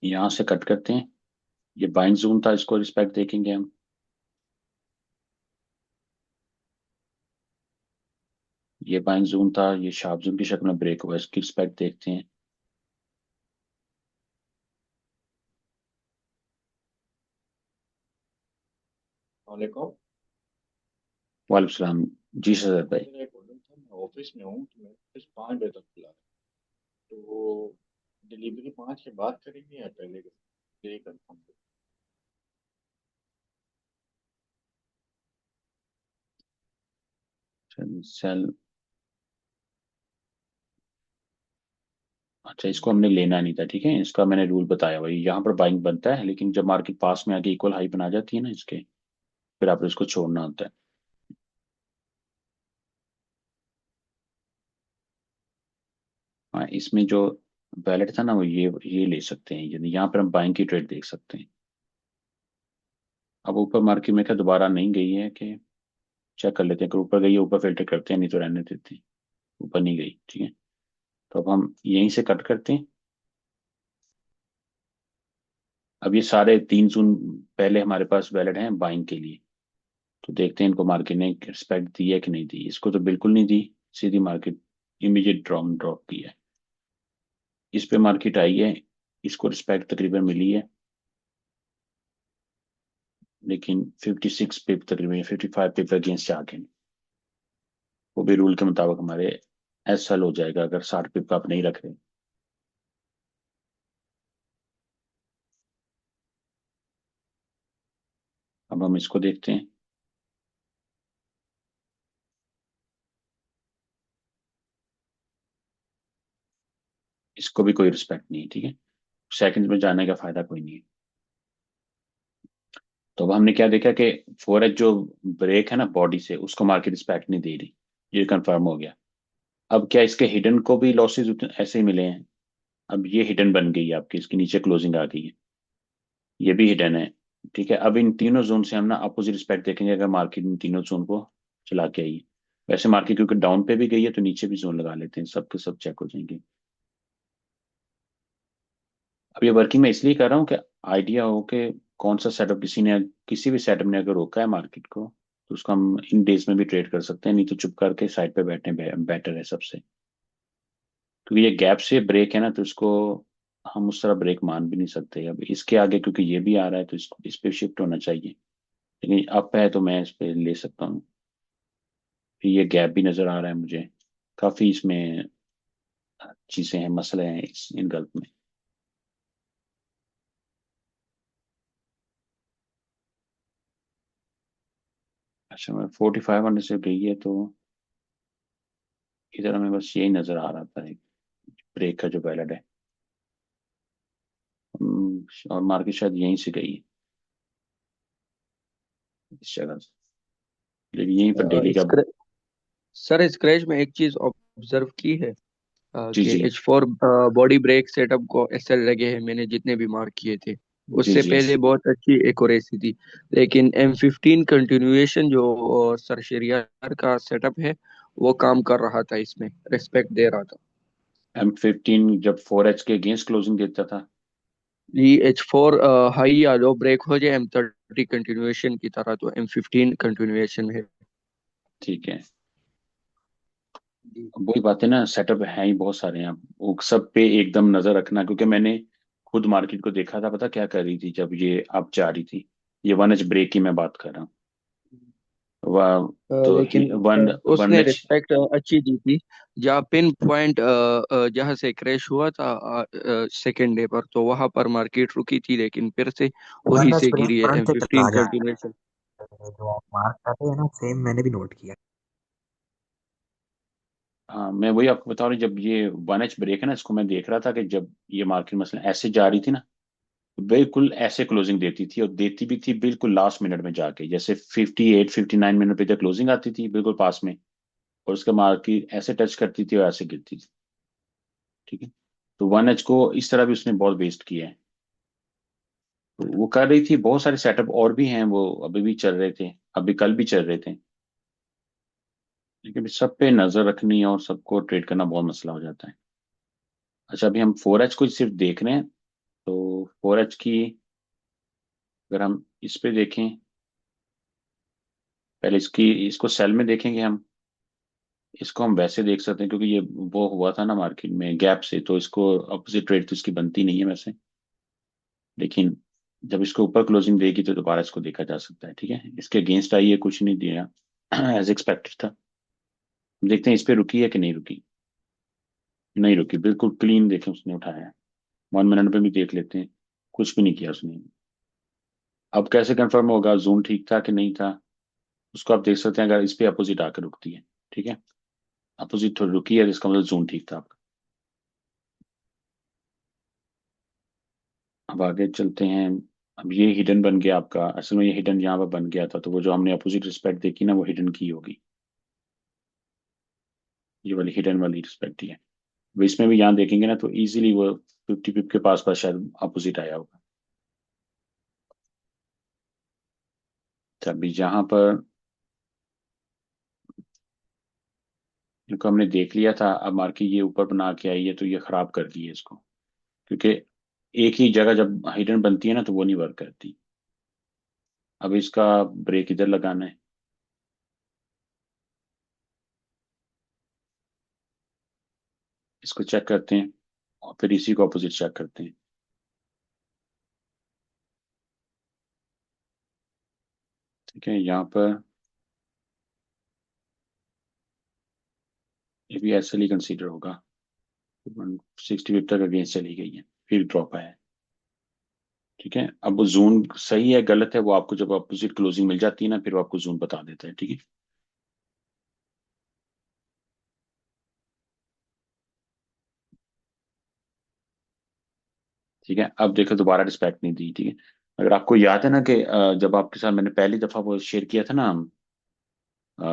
यहाँ से कट करते हैं। ये बाइंग जोन था, इसको रिस्पेक्ट देखेंगे हम। ये बाइंग जोन था, ये शार्प जोन की शक्ल में ब्रेक हुआ, इसकी रिस्पेक्ट देखते हैं। वालेकुम। वालेकुम सलाम। जी सर भाई। मेरा एक ऑर्डर था, मैं ऑफिस में हूँ तो मेरा ऑफिस 5 बजे तक खुला है। तो डिलीवरी 5 के बाद करेंगे या पहले करेंगे, यही कंफर्म करें। सेल। अच्छा, इसको हमने लेना नहीं था, ठीक है, इसका मैंने रूल बताया वही, यहाँ पर बाइंग बनता है, लेकिन जब मार्केट पास में आके इक्वल हाई बना जाती है ना इसके, फिर आपको इसको छोड़ना होता है। हाँ, इसमें जो वैलेट था ना, वो ये ले सकते हैं, यदि यहाँ पर हम बाइंग की ट्रेड देख सकते हैं। अब ऊपर मार्केट में क्या दोबारा नहीं गई है कि, चेक कर लेते हैं, अगर ऊपर गई है ऊपर फिल्टर करते हैं, नहीं तो रहने देते हैं। ऊपर नहीं गई, ठीक है। तो अब हम यहीं से कट करते हैं। अब ये सारे 3 जून पहले हमारे पास वैलिड हैं बाइंग के लिए। तो देखते हैं इनको मार्केट ने रिस्पेक्ट दी है कि नहीं दी। इसको तो बिल्कुल नहीं दी, सीधी मार्केट इमीडिएट ड्रॉप की है। इस पे मार्केट आई है, इसको रिस्पेक्ट तकरीबन मिली है, लेकिन 56 पिप तकरीबन 55 पिप अगेंस्ट आगे। वो भी रूल के मुताबिक हमारे एस एल हो जाएगा अगर 60 पिप का आप नहीं रख रहे। अब हम इसको देखते हैं। इसको भी कोई रिस्पेक्ट नहीं है, ठीक है। सेकंड में जाने का फायदा कोई नहीं है। तो अब हमने क्या देखा कि 4H जो ब्रेक है ना बॉडी से, उसको मार्केट रिस्पेक्ट नहीं दे रही। ये कंफर्म हो गया। अब क्या इसके हिडन को भी लॉसेज ऐसे ही मिले हैं? अब ये हिडन बन गई है आपकी, इसके नीचे क्लोजिंग आ गई है, ये भी हिडन है। ठीक है, अब इन तीनों जोन से हम ना अपोजिट रिस्पेक्ट देखेंगे, अगर मार्केट इन तीनों जोन को चला के आई है। वैसे मार्केट क्योंकि डाउन पे भी गई है, तो नीचे भी जोन लगा लेते हैं, सब के सब चेक हो जाएंगे। अब ये वर्किंग मैं इसलिए कर रहा हूँ कि आइडिया हो कि कौन सा सेटअप, किसी भी सेटअप ने अगर रोका है मार्केट को, तो उसको हम इन डेज में भी ट्रेड कर सकते हैं, नहीं तो चुप करके साइड पे बैठने बेटर है सबसे। क्योंकि ये गैप से ब्रेक है ना, तो इसको हम उस तरह ब्रेक मान भी नहीं सकते अब इसके आगे, क्योंकि ये भी आ रहा है तो इस पे शिफ्ट होना चाहिए। लेकिन अप है तो मैं इस पे ले सकता हूँ। फिर ये गैप भी नजर आ रहा है मुझे, काफी इसमें चीजें हैं, मसले हैं इन गल्प में। अच्छा, मैं 4500 से गई है तो इधर हमें बस यही नजर आ रहा था, ब्रेक का जो वैलिड है। और मार्केट शायद यहीं से गई है, इस जगह से, लेकिन यहीं पर डेली का। स्क्र, सर स्क्रैच में एक चीज ऑब्जर्व की है जी कि जी। H4 बॉडी ब्रेक सेटअप को एसएल लगे हैं, मैंने जितने भी मार्क किए थे जी उससे जी। पहले बहुत अच्छी एक्यूरेसी थी। लेकिन M15 कंटिन्यूएशन जो सर शेरियर का सेटअप है वो काम कर रहा था, इसमें रिस्पेक्ट दे रहा था। M15 जब 4H के अगेंस्ट क्लोजिंग देता था। ये H4 हाई या लो ब्रेक हो जाए M30 कंटिन्यूएशन की तरह, तो M15 कंटिन्यूएशन है। ठीक है। जी। अब वही बात है ना, सेटअप है ही बहुत सारे हैं, वो सब पे एकदम नजर रखना, क्योंकि मैंने खुद मार्केट को देखा था, पता क्या कर रही थी जब ये अप जा रही थी। ये वन एच ब्रेक की मैं बात कर रहा हूँ। वह तो लेकिन वन वन उसने एच। रिस्पेक्ट अच्छी दी थी। जहाँ पिन पॉइंट जहाँ से क्रैश हुआ था सेकेंड डे पर, तो वहां पर मार्केट रुकी थी, लेकिन फिर से वन वहीं एच से ब्रेक गिरी है। फ्रंट एम से चला फिफ्टीन जाता कंटिन्यूएशन। है, जो आप मार्क कर रहे हैं ना, सेम मैंने भी नोट किया। हाँ, मैं वही आपको बता रहा हूँ, जब ये वन एच ब्रेक है ना, इसको मैं देख रहा था कि जब ये मार्केट मसला ऐसे जा रही थी ना, तो बिल्कुल ऐसे क्लोजिंग देती थी, और देती भी थी बिल्कुल लास्ट मिनट में जाके, जैसे 58 59 मिनट पे जब क्लोजिंग आती थी बिल्कुल पास में, और उसके मार्केट ऐसे टच करती थी और ऐसे गिरती थी। ठीक है। तो वन एच को इस तरह भी उसने बहुत वेस्ट किया है। तो वो कर रही थी, बहुत सारे सेटअप और भी हैं, वो अभी भी चल रहे थे, अभी कल भी चल रहे थे। लेकिन सब पे नजर रखनी है और सबको ट्रेड करना बहुत मसला हो जाता है। अच्छा, अभी हम फोर एच को सिर्फ देख रहे हैं। तो फोर एच की अगर हम इस पे देखें, पहले इसकी इसको सेल में देखेंगे हम। इसको हम वैसे देख सकते हैं, क्योंकि ये वो हुआ था ना मार्केट में गैप से, तो इसको अपोजिट ट्रेड तो इसकी बनती नहीं है वैसे। लेकिन जब इसको ऊपर क्लोजिंग देगी तो दोबारा इसको देखा जा सकता है। ठीक है, इसके अगेंस्ट आई है, कुछ नहीं दिया एज एक्सपेक्टेड था। देखते हैं इस पे रुकी है कि नहीं रुकी। नहीं रुकी, बिल्कुल क्लीन देखें उसने उठाया है। 1 मिनट पे भी देख लेते हैं, कुछ भी नहीं किया उसने। अब कैसे कंफर्म होगा जोन ठीक था कि नहीं था, उसको आप देख सकते हैं, अगर इस पे अपोजिट आकर रुकती है। ठीक है, अपोजिट थोड़ी रुकी है, तो इसका मतलब जोन ठीक था आपका। अब आगे चलते हैं। अब ये हिडन बन गया आपका, असल में ये हिडन यहाँ पर बन गया था, तो वो जो हमने अपोजिट रिस्पेक्ट देखी ना, वो हिडन की होगी। ये वाली हिडन वाली रिस्पेक्ट ही है। वो इसमें भी यहाँ देखेंगे ना, तो इजीली वो 50 पिप के पास पास शायद अपोजिट आया होगा। तभी यहाँ पर इनको हमने देख लिया था, अब मार्केट ये ऊपर बना के आई है, तो ये खराब कर दी है इसको। क्योंकि एक ही जगह जब हिडन बनती है ना, तो वो नहीं वर्क करती। अब इसका ब्रेक इधर लगाना है। इसको चेक करते हैं, और फिर इसी को अपोजिट चेक करते हैं। ठीक है, यहाँ पर ये भी ऐसे ही कंसीडर होगा। 60 तक अगेंस्ट चली गई है, फिर ड्रॉप आया है। ठीक है, अब वो जोन सही है गलत है, वो आपको जब अपोजिट क्लोजिंग मिल जाती है ना, फिर वो आपको जोन बता देता है। ठीक है। ठीक है, अब देखो दोबारा रिस्पेक्ट नहीं दी। ठीक है, अगर आपको याद है ना कि जब आपके साथ मैंने पहली दफा वो शेयर किया था ना,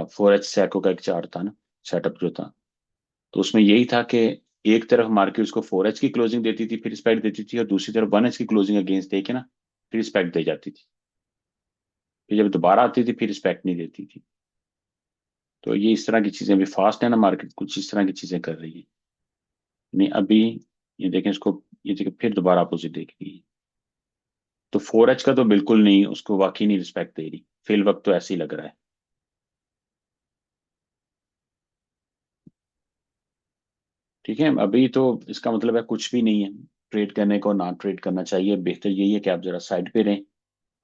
फोर एच सैको का एक चार्ट था ना, सेटअप जो था, तो उसमें यही था कि एक तरफ मार्केट उसको फोर एच की क्लोजिंग देती थी फिर रिस्पेक्ट देती थी, और दूसरी तरफ वन एच की क्लोजिंग अगेंस्ट दे के ना फिर रिस्पेक्ट दे जाती थी। फिर जब दोबारा आती थी फिर रिस्पेक्ट नहीं देती थी। तो ये इस तरह की चीजें, अभी फास्ट है ना मार्केट, कुछ इस तरह की चीजें कर रही है। नहीं अभी ये देखें इसको, ये देखें फिर दोबारा अपोजिट देख रही है। तो फोर एच का तो बिल्कुल नहीं, उसको वाकई नहीं रिस्पेक्ट दे रही, फिल वक्त तो ऐसे ही लग रहा है। ठीक है, अभी तो इसका मतलब है कुछ भी नहीं है ट्रेड करने को, ना ट्रेड करना चाहिए। बेहतर यही है कि आप जरा साइड पे रहें।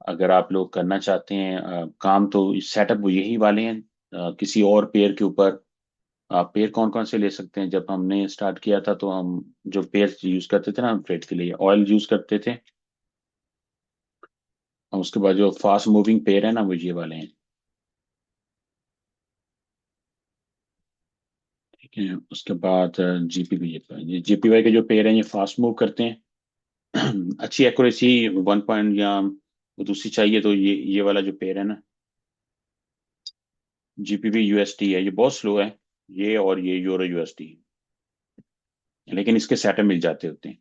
अगर आप लोग करना चाहते हैं काम, तो सेटअप यही वाले हैं। किसी और पेयर के ऊपर आप पेयर कौन कौन से ले सकते हैं। जब हमने स्टार्ट किया था तो हम जो पेयर यूज करते थे ना ट्रेड के लिए, ऑयल यूज करते थे। और उसके बाद जो फास्ट मूविंग पेयर है ना, वो ये वाले हैं। ठीक है, उसके बाद जीपीवी, ये जीपीवाई के जो पेयर हैं ये फास्ट मूव करते हैं। अच्छी एक्यूरेसी 1 पॉइंट या वो दूसरी चाहिए, तो ये वाला जो पेयर है ना, जीपीवी यूएसटी है, ये बहुत स्लो है। ये और ये यूरो यूएसटी, लेकिन इसके सेटअप मिल जाते होते हैं।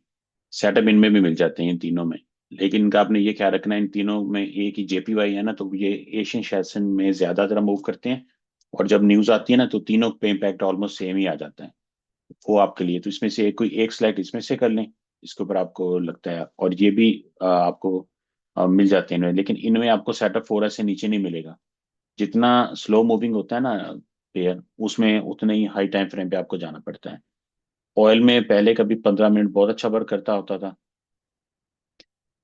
सेटअप इनमें भी मिल जाते हैं इन तीनों में। लेकिन इनका आपने ये ख्याल रखना है, इन तीनों में एक ही जेपीवाई है ना, तो ये एशियन सेशन में ज्यादा तरह मूव करते हैं। और जब न्यूज आती है ना, तो तीनों पे इम्पैक्ट ऑलमोस्ट सेम ही आ जाता है। वो आपके लिए तो इसमें से कोई एक स्लाइड इसमें से कर लें, इसके ऊपर आपको लगता है, और ये भी आपको मिल जाते हैं इनमें। लेकिन इनमें आपको सेटअप 4 से नीचे नहीं मिलेगा। जितना स्लो मूविंग होता है ना पेयर, उसमें उतने ही हाई टाइम फ्रेम पे आपको जाना पड़ता है। ऑयल में पहले कभी 15 मिनट बहुत अच्छा वर्क करता होता था,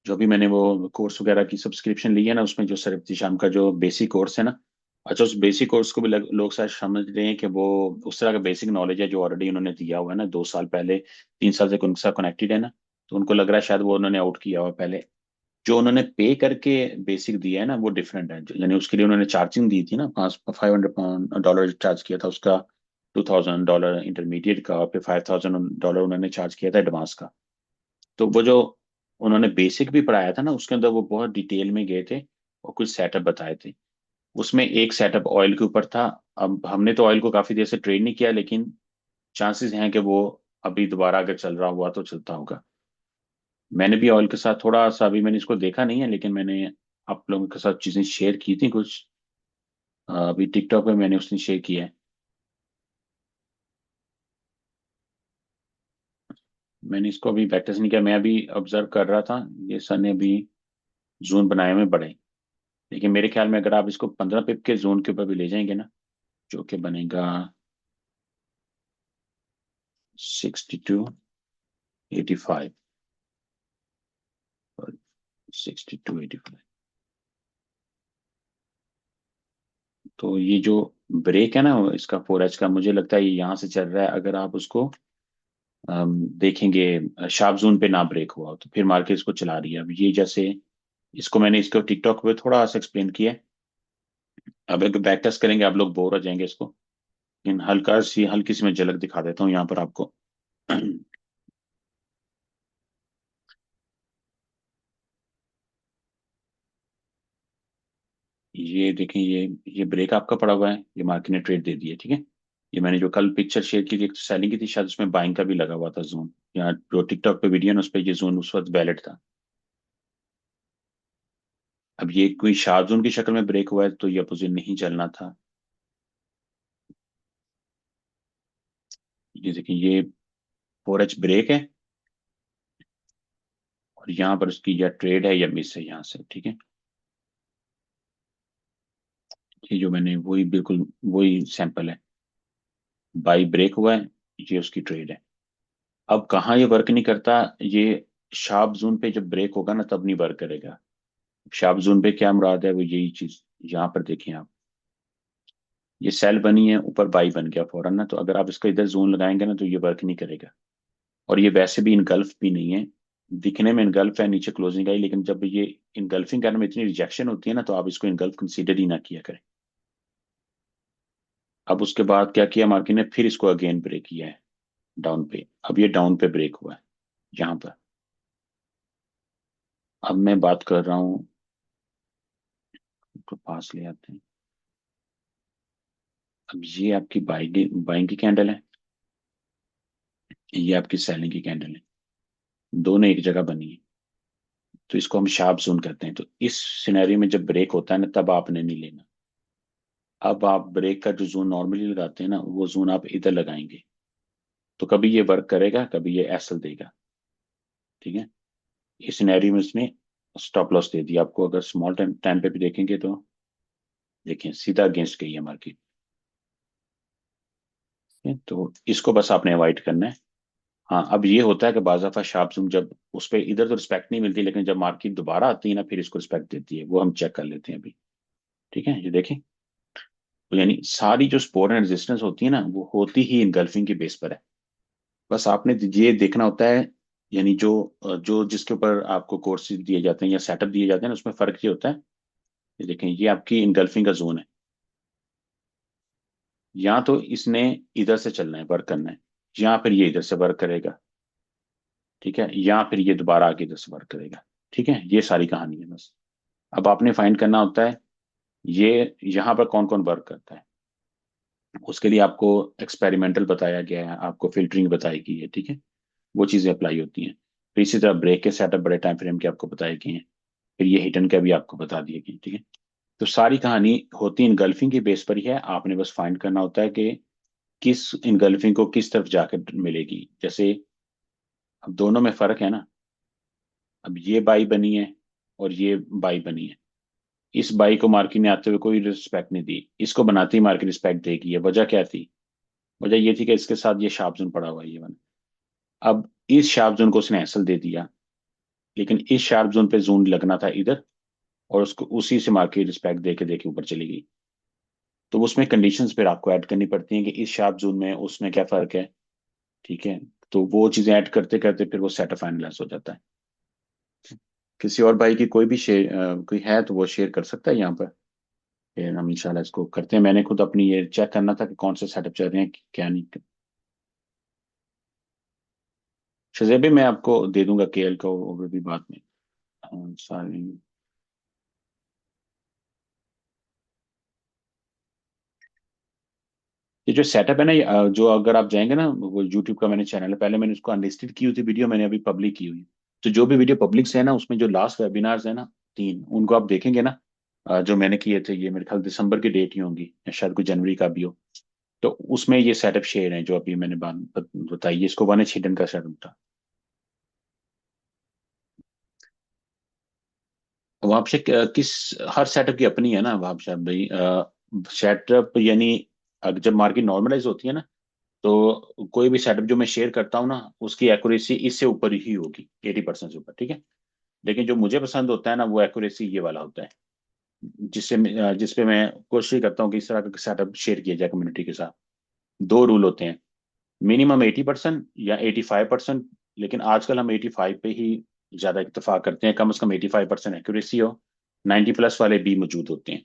जो भी मैंने वो कोर्स वगैरह की सब्सक्रिप्शन ली है ना, उसमें जो सरब्ती शाम का जो बेसिक कोर्स है ना, अच्छा उस बेसिक कोर्स को भी लोग शायद समझ रहे हैं कि वो उस तरह का बेसिक नॉलेज है जो ऑलरेडी उन्होंने दिया हुआ है ना, 2 साल पहले 3 साल से उनके साथ कनेक्टेड है ना, तो उनको लग रहा है शायद वो उन्होंने आउट किया हुआ पहले। जो उन्होंने पे करके बेसिक दिया है ना वो डिफरेंट है, यानी उसके लिए उन्होंने चार्जिंग दी थी ना, $500 चार्ज किया था उसका, $2,000 इंटरमीडिएट का, और फिर $5,000 उन्होंने चार्ज किया था एडवांस का। तो वो जो उन्होंने बेसिक भी पढ़ाया था ना, उसके अंदर वो बहुत डिटेल में गए थे और कुछ सेटअप बताए थे। उसमें एक सेटअप ऑयल के ऊपर था। अब हमने तो ऑयल को काफी देर से ट्रेड नहीं किया, लेकिन चांसेस हैं कि वो अभी दोबारा अगर चल रहा हुआ तो चलता होगा। मैंने भी ऑयल के साथ थोड़ा सा, अभी मैंने इसको देखा नहीं है, लेकिन मैंने आप लोगों के साथ चीजें शेयर की थी कुछ, अभी टिकटॉक पे मैंने उसने शेयर किया है। मैंने इसको अभी प्रैक्टिस नहीं किया, मैं अभी ऑब्जर्व कर रहा था। ये सर ने अभी जोन बनाए हुए बड़े, लेकिन मेरे ख्याल में अगर आप इसको 15 पिप के जोन के ऊपर भी ले जाएंगे ना, जो कि बनेगा 6285 और 6285, तो ये जो ब्रेक है ना इसका 4H का, मुझे लगता है ये यहाँ से चल रहा है। अगर आप उसको देखेंगे शार्प जोन पे ना ब्रेक हुआ हो, तो फिर मार्केट इसको चला रही है। अब ये जैसे इसको मैंने इसको टिकटॉक पे थोड़ा सा एक्सप्लेन किया है। अब अगर बैक टेस्ट करेंगे आप लोग बोर हो जाएंगे इसको, लेकिन हल्की सी मैं झलक दिखा देता हूँ यहाँ पर आपको। ये देखें, ये ब्रेक आपका पड़ा हुआ है, ये मार्केट ने ट्रेड दे दी है, ठीक है। ये मैंने जो कल पिक्चर शेयर की थी, एक तो सेलिंग की थी शायद, उसमें बाइंग का भी लगा हुआ था जोन, या जो टिकटॉक पे वीडियो ना उस पर ये जोन उस वक्त वैलिड था। अब ये कोई शार्प जोन की शक्ल में ब्रेक हुआ है तो ये अपोजिट नहीं चलना था। ये देखिए, ये 4H ब्रेक है, और यहाँ पर उसकी या ट्रेड है या मिस है यहाँ से, ठीक है। ये जो मैंने वही बिल्कुल वही सैंपल है, बाई ब्रेक हुआ है, ये उसकी ट्रेड है। अब कहाँ ये वर्क नहीं करता, ये शार्प जोन पे जब ब्रेक होगा ना तब नहीं वर्क करेगा। शार्प जोन पे क्या मुराद है, वो यही चीज यहाँ पर देखें आप, ये सेल बनी है, ऊपर बाई बन गया फौरन ना, तो अगर आप इसका इधर जोन लगाएंगे ना तो ये वर्क नहीं करेगा। और ये वैसे भी इनगल्फ भी नहीं है, दिखने में इनगल्फ है, नीचे क्लोजिंग आई, लेकिन जब ये इनगल्फिंग करने में इतनी रिजेक्शन होती है ना, तो आप इसको इनगल्फ कंसीडर ही ना किया करें। अब उसके बाद क्या किया मार्केट ने, फिर इसको अगेन ब्रेक किया है डाउन पे। अब ये डाउन पे ब्रेक हुआ है यहाँ पर। अब मैं बात कर रहा हूँ, तो पास ले आते हैं। अब ये आपकी बाइंग की कैंडल है, ये आपकी सेलिंग की कैंडल है, दोनों एक जगह बनी है। तो इसको हम शार्प जोन करते हैं। तो इस सिनेरियो में जब ब्रेक होता है ना तब आपने नहीं लेना। अब आप ब्रेक का जो जोन नॉर्मली लगाते हैं ना, वो जोन आप इधर लगाएंगे, तो कभी ये वर्क करेगा, कभी ये एसल देगा, ठीक है। इस सिनेरियो में इसने स्टॉप लॉस दे दिया आपको। अगर स्मॉल टाइम टाइम पे भी देखेंगे तो देखिए सीधा अगेंस्ट गई है मार्केट, तो इसको बस आपने अवॉइड करना है। हाँ, अब ये होता है कि बाज़ दफा शार्प जूम जब उस पर इधर तो रिस्पेक्ट नहीं मिलती, लेकिन जब मार्केट दोबारा आती है ना फिर इसको रिस्पेक्ट देती है, वो हम चेक कर लेते हैं अभी, ठीक है। ये देखें, तो यानी सारी जो सपोर्ट एंड रेजिस्टेंस होती है ना वो होती ही इनगल्फिंग के बेस पर है। बस आपने ये देखना होता है, यानी जो जिसके ऊपर आपको कोर्सेज दिए जाते हैं या सेटअप दिए जाते हैं ना, उसमें फर्क ये होता है। ये देखें, ये आपकी इनगल्फिंग का जोन है, यहाँ तो इसने इधर से चलना है, वर्क करना है, यहाँ पर ये इधर से वर्क करेगा, ठीक है, यहाँ फिर ये दोबारा आगे इधर से वर्क करेगा, ठीक है। ये सारी कहानी है बस। अब आपने फाइंड करना होता है ये यहाँ पर कौन कौन वर्क करता है। उसके लिए आपको एक्सपेरिमेंटल बताया गया है, आपको फिल्टरिंग बताई गई है, ठीक है। वो चीज़ें अप्लाई होती हैं। फिर इसी तरह ब्रेक के सेटअप बड़े टाइम फ्रेम के आपको बताए गए हैं, फिर ये हिटन का भी आपको बता दिए गए, ठीक है। तो सारी कहानी होती इनगल्फिंग की बेस पर ही है, आपने बस फाइंड करना होता है कि किस इनगल्फिंग को किस तरफ जाकर मिलेगी। जैसे अब दोनों में फर्क है ना, अब ये बाई बनी है और ये बाई बनी है, इस बाई को मार्केट ने आते हुए कोई रिस्पेक्ट नहीं दी, इसको बनाते ही मार्केट रिस्पेक्ट देगी है। वजह क्या थी, वजह ये थी कि इसके साथ ये शार्प जोन पड़ा हुआ है, ये बना। अब इस शार्प जोन को उसने एसल दे दिया, लेकिन इस शार्प जोन पे जोन लगना था इधर, और उसको उसी से मार्केट रिस्पेक्ट दे के ऊपर चली गई। तो उसमें कंडीशंस फिर आपको ऐड करनी पड़ती हैं कि इस शार्प जोन में उसमें क्या फर्क है। ठीक है, तो वो चीजें ऐड करते करते फिर वो सेटअप फाइनलाइज हो जाता है। किसी और भाई की कोई भी शेयर कोई है तो वो शेयर कर सकता है यहाँ पर, फिर हम इंशाल्लाह इसको करते हैं। मैंने खुद अपनी ये चेक करना था कि कौन से सेटअप चल रहे हैं क्या नहीं। शजेबी मैं आपको दे दूंगा केएल का ओवरव्यू बाद में। सारी ये जो सेटअप है ना, जो अगर आप जाएंगे ना, वो यूट्यूब का मैंने चैनल है, पहले मैंने उसको अनलिस्टेड की हुई थी वीडियो, मैंने अभी पब्लिक की हुई है। तो जो भी वीडियो पब्लिक से है ना, उसमें जो लास्ट वेबिनार्स है ना, 3 उनको आप देखेंगे ना, जो मैंने किए थे, ये मेरे ख्याल दिसंबर की डेट ही होंगी या शायद कोई जनवरी का भी हो। तो उसमें ये सेटअप शेयर है जो अभी मैंने बताई है, इसको वन एच हिडन का सेटअप था। वहां से किस, हर सेटअप की अपनी है ना वहां से भाई। सेटअप यानी अगर जब मार्केट नॉर्मलाइज होती है ना, तो कोई भी सेटअप जो मैं शेयर करता हूँ ना, उसकी एक्यूरेसी इससे ऊपर ही होगी, 80% से ऊपर। ठीक है, लेकिन जो मुझे पसंद होता है ना, वो एक्यूरेसी ये वाला होता है, जिसपे मैं कोशिश करता हूँ कि इस तरह का सेटअप शेयर किया जाए कम्युनिटी के साथ। 2 रूल होते हैं, मिनिमम 80% या 85%। लेकिन आजकल हम 85 पे ही ज्यादा इत्तेफाक करते हैं, कम से कम 85% एक्यूरेसी हो। 90+ वाले भी मौजूद होते हैं।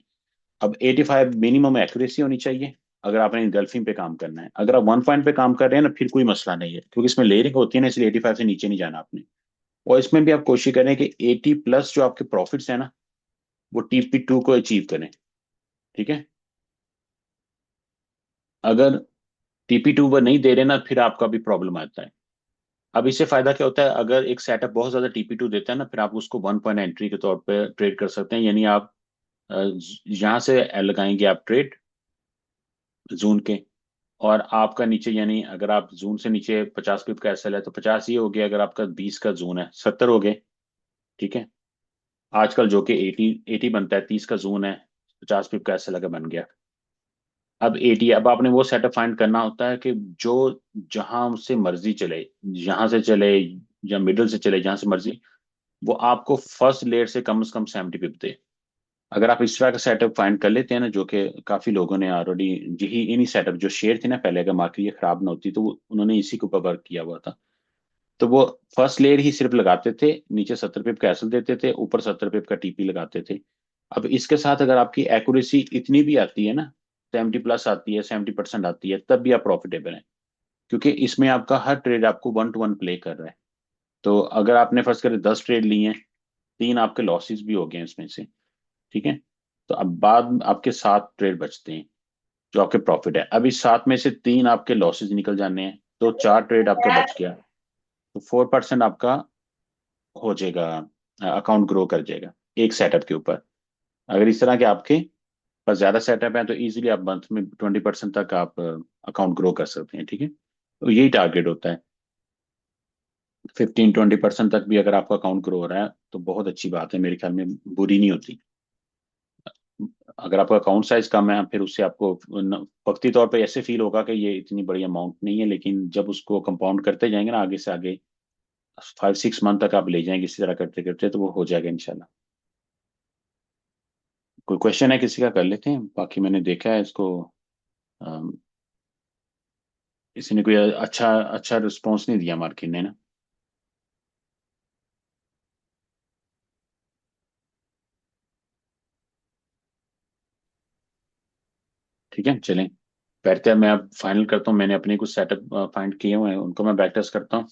अब 85 मिनिमम एक्यूरेसी होनी चाहिए अगर आपने गल्फिंग पे काम करना है। अगर आप 1 पॉइंट पे काम कर रहे हैं ना, फिर कोई मसला नहीं है, क्योंकि इसमें लेयरिंग होती है ना, इसलिए 85 से नीचे नहीं जाना आपने। और इसमें भी आप कोशिश करें कि 80+ जो आपके प्रॉफिट्स है ना, वो TP2 को अचीव करें। ठीक है, अगर TP2 वो नहीं दे रहे ना, फिर आपका भी प्रॉब्लम आता है। अब इससे फायदा क्या होता है, अगर एक सेटअप बहुत ज्यादा TP2 देता है ना, फिर आप उसको 1 पॉइंट एंट्री के तौर पे ट्रेड कर सकते हैं। यानी आप यहाँ से लगाएंगे आप ट्रेड जून के, और आपका नीचे, यानी अगर आप जून से नीचे 50 पिप का एसएल है तो 50 ये हो गया, अगर आपका 20 का जून है 70 हो गए। ठीक है, आजकल जो कि 80 बनता है, 30 का जून है, 50 पिप का एसएल अगर बन गया। अब 80, अब आपने वो सेटअप फाइंड करना होता है कि जो जहां से मर्जी चले, यहां से चले या मिडल से चले, जहां से मर्जी, वो आपको फर्स्ट लेयर से कम 70 पिप दे। अगर आप इस तरह का सेटअप फाइंड कर लेते हैं ना, जो कि काफी लोगों ने ऑलरेडी, यही इन्हीं सेटअप जो शेयर थी ना पहले, अगर मार्केट ये खराब ना होती तो उन्होंने इसी के ऊपर वर्क किया हुआ था। तो वो फर्स्ट लेयर ही सिर्फ लगाते थे, नीचे 70 पिप का एसएल देते थे, ऊपर 70 पिप का टीपी लगाते थे। अब इसके साथ अगर आपकी एक्यूरेसी इतनी भी आती है ना, 70+ आती है, 70% आती है, तब भी आप प्रॉफिटेबल हैं, क्योंकि इसमें आपका हर ट्रेड आपको 1 to 1 प्ले कर रहा है। तो अगर आपने फर्स्ट करे 10 ट्रेड लिए हैं, 3 आपके लॉसेस भी हो गए हैं इसमें से। ठीक है, तो अब बाद आपके 7 ट्रेड बचते हैं जो आपके प्रॉफिट है। अब इस 7 में से 3 आपके लॉसेज निकल जाने हैं, तो 4 ट्रेड आपका बच गया। तो 4% आपका हो जाएगा, अकाउंट ग्रो कर जाएगा एक सेटअप के ऊपर। अगर इस तरह के आपके पास ज्यादा सेटअप है तो इजीली आप मंथ में 20% तक आप अकाउंट ग्रो कर सकते हैं। ठीक है, तो यही टारगेट होता है। 15-20% तक भी अगर आपका अकाउंट ग्रो हो रहा है तो बहुत अच्छी बात है, मेरे ख्याल में बुरी नहीं होती। अगर आपका अकाउंट साइज कम है, फिर उससे आपको वक्ती तौर पे ऐसे फील होगा कि ये इतनी बड़ी अमाउंट नहीं है, लेकिन जब उसको कंपाउंड करते जाएंगे ना, आगे से आगे 5-6 मंथ तक आप ले जाएंगे इसी तरह करते करते, तो वो हो जाएगा इंशाल्लाह। कोई क्वेश्चन है किसी का, कर लेते हैं। बाकी मैंने देखा है इसको, अम, किसी ने कोई अच्छा अच्छा रिस्पॉन्स नहीं दिया मार्केट ने ना। ठीक है, चलें, बैठते हैं। मैं अब फाइनल करता हूँ, मैंने अपने कुछ सेटअप फाइंड किए हुए हैं, उनको मैं बैक टेस्ट करता हूँ।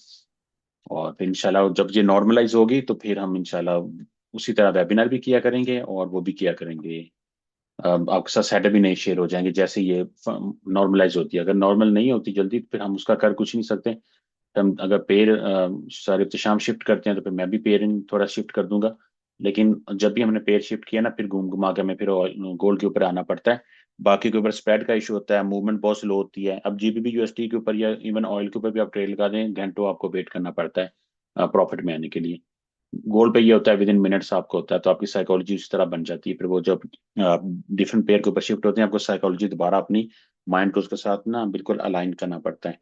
और फिर इंशाल्लाह जब ये नॉर्मलाइज होगी तो फिर हम इंशाल्लाह उसी तरह वेबिनार भी किया करेंगे और वो भी किया करेंगे। आपके साथ सेटअप भी नहीं शेयर हो जाएंगे जैसे ये नॉर्मलाइज होती है। अगर नॉर्मल नहीं होती जल्दी तो फिर हम उसका कर कुछ नहीं सकते। हम अगर पेड़ सारे इख्तिशाम शिफ्ट करते हैं तो फिर मैं भी पेयरिंग थोड़ा शिफ्ट कर दूंगा। लेकिन जब भी हमने पेड़ शिफ्ट किया ना, फिर घूम घुमा के हमें फिर गोल्ड के ऊपर आना पड़ता है। बाकी के ऊपर स्प्रेड का इशू होता है, मूवमेंट बहुत स्लो होती है। अब GBP USD के ऊपर या इवन ऑयल के ऊपर भी आप ट्रेड लगा दें, घंटों आपको वेट करना पड़ता है प्रॉफिट में आने के लिए। गोल्ड पे ये होता है विद इन मिनट्स आपको होता है, तो आपकी साइकोलॉजी उस तरह बन जाती है। फिर वो जब डिफरेंट पेयर के ऊपर शिफ्ट होते हैं, आपको साइकोलॉजी दोबारा अपनी माइंड को उसके साथ ना बिल्कुल अलाइन करना पड़ता है।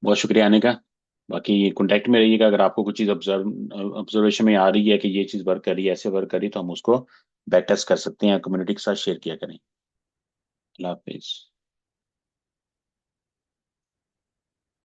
बहुत शुक्रिया आने का। बाकी कांटेक्ट में रहिएगा, अगर आपको कुछ चीज़ ऑब्जर्वेशन में आ रही है कि ये चीज़ वर्क कर रही है, ऐसे वर्क कर रही है, तो हम उसको बैक टेस्ट कर सकते हैं, कम्युनिटी के साथ शेयर किया करें। अल्लाह हाफिज़।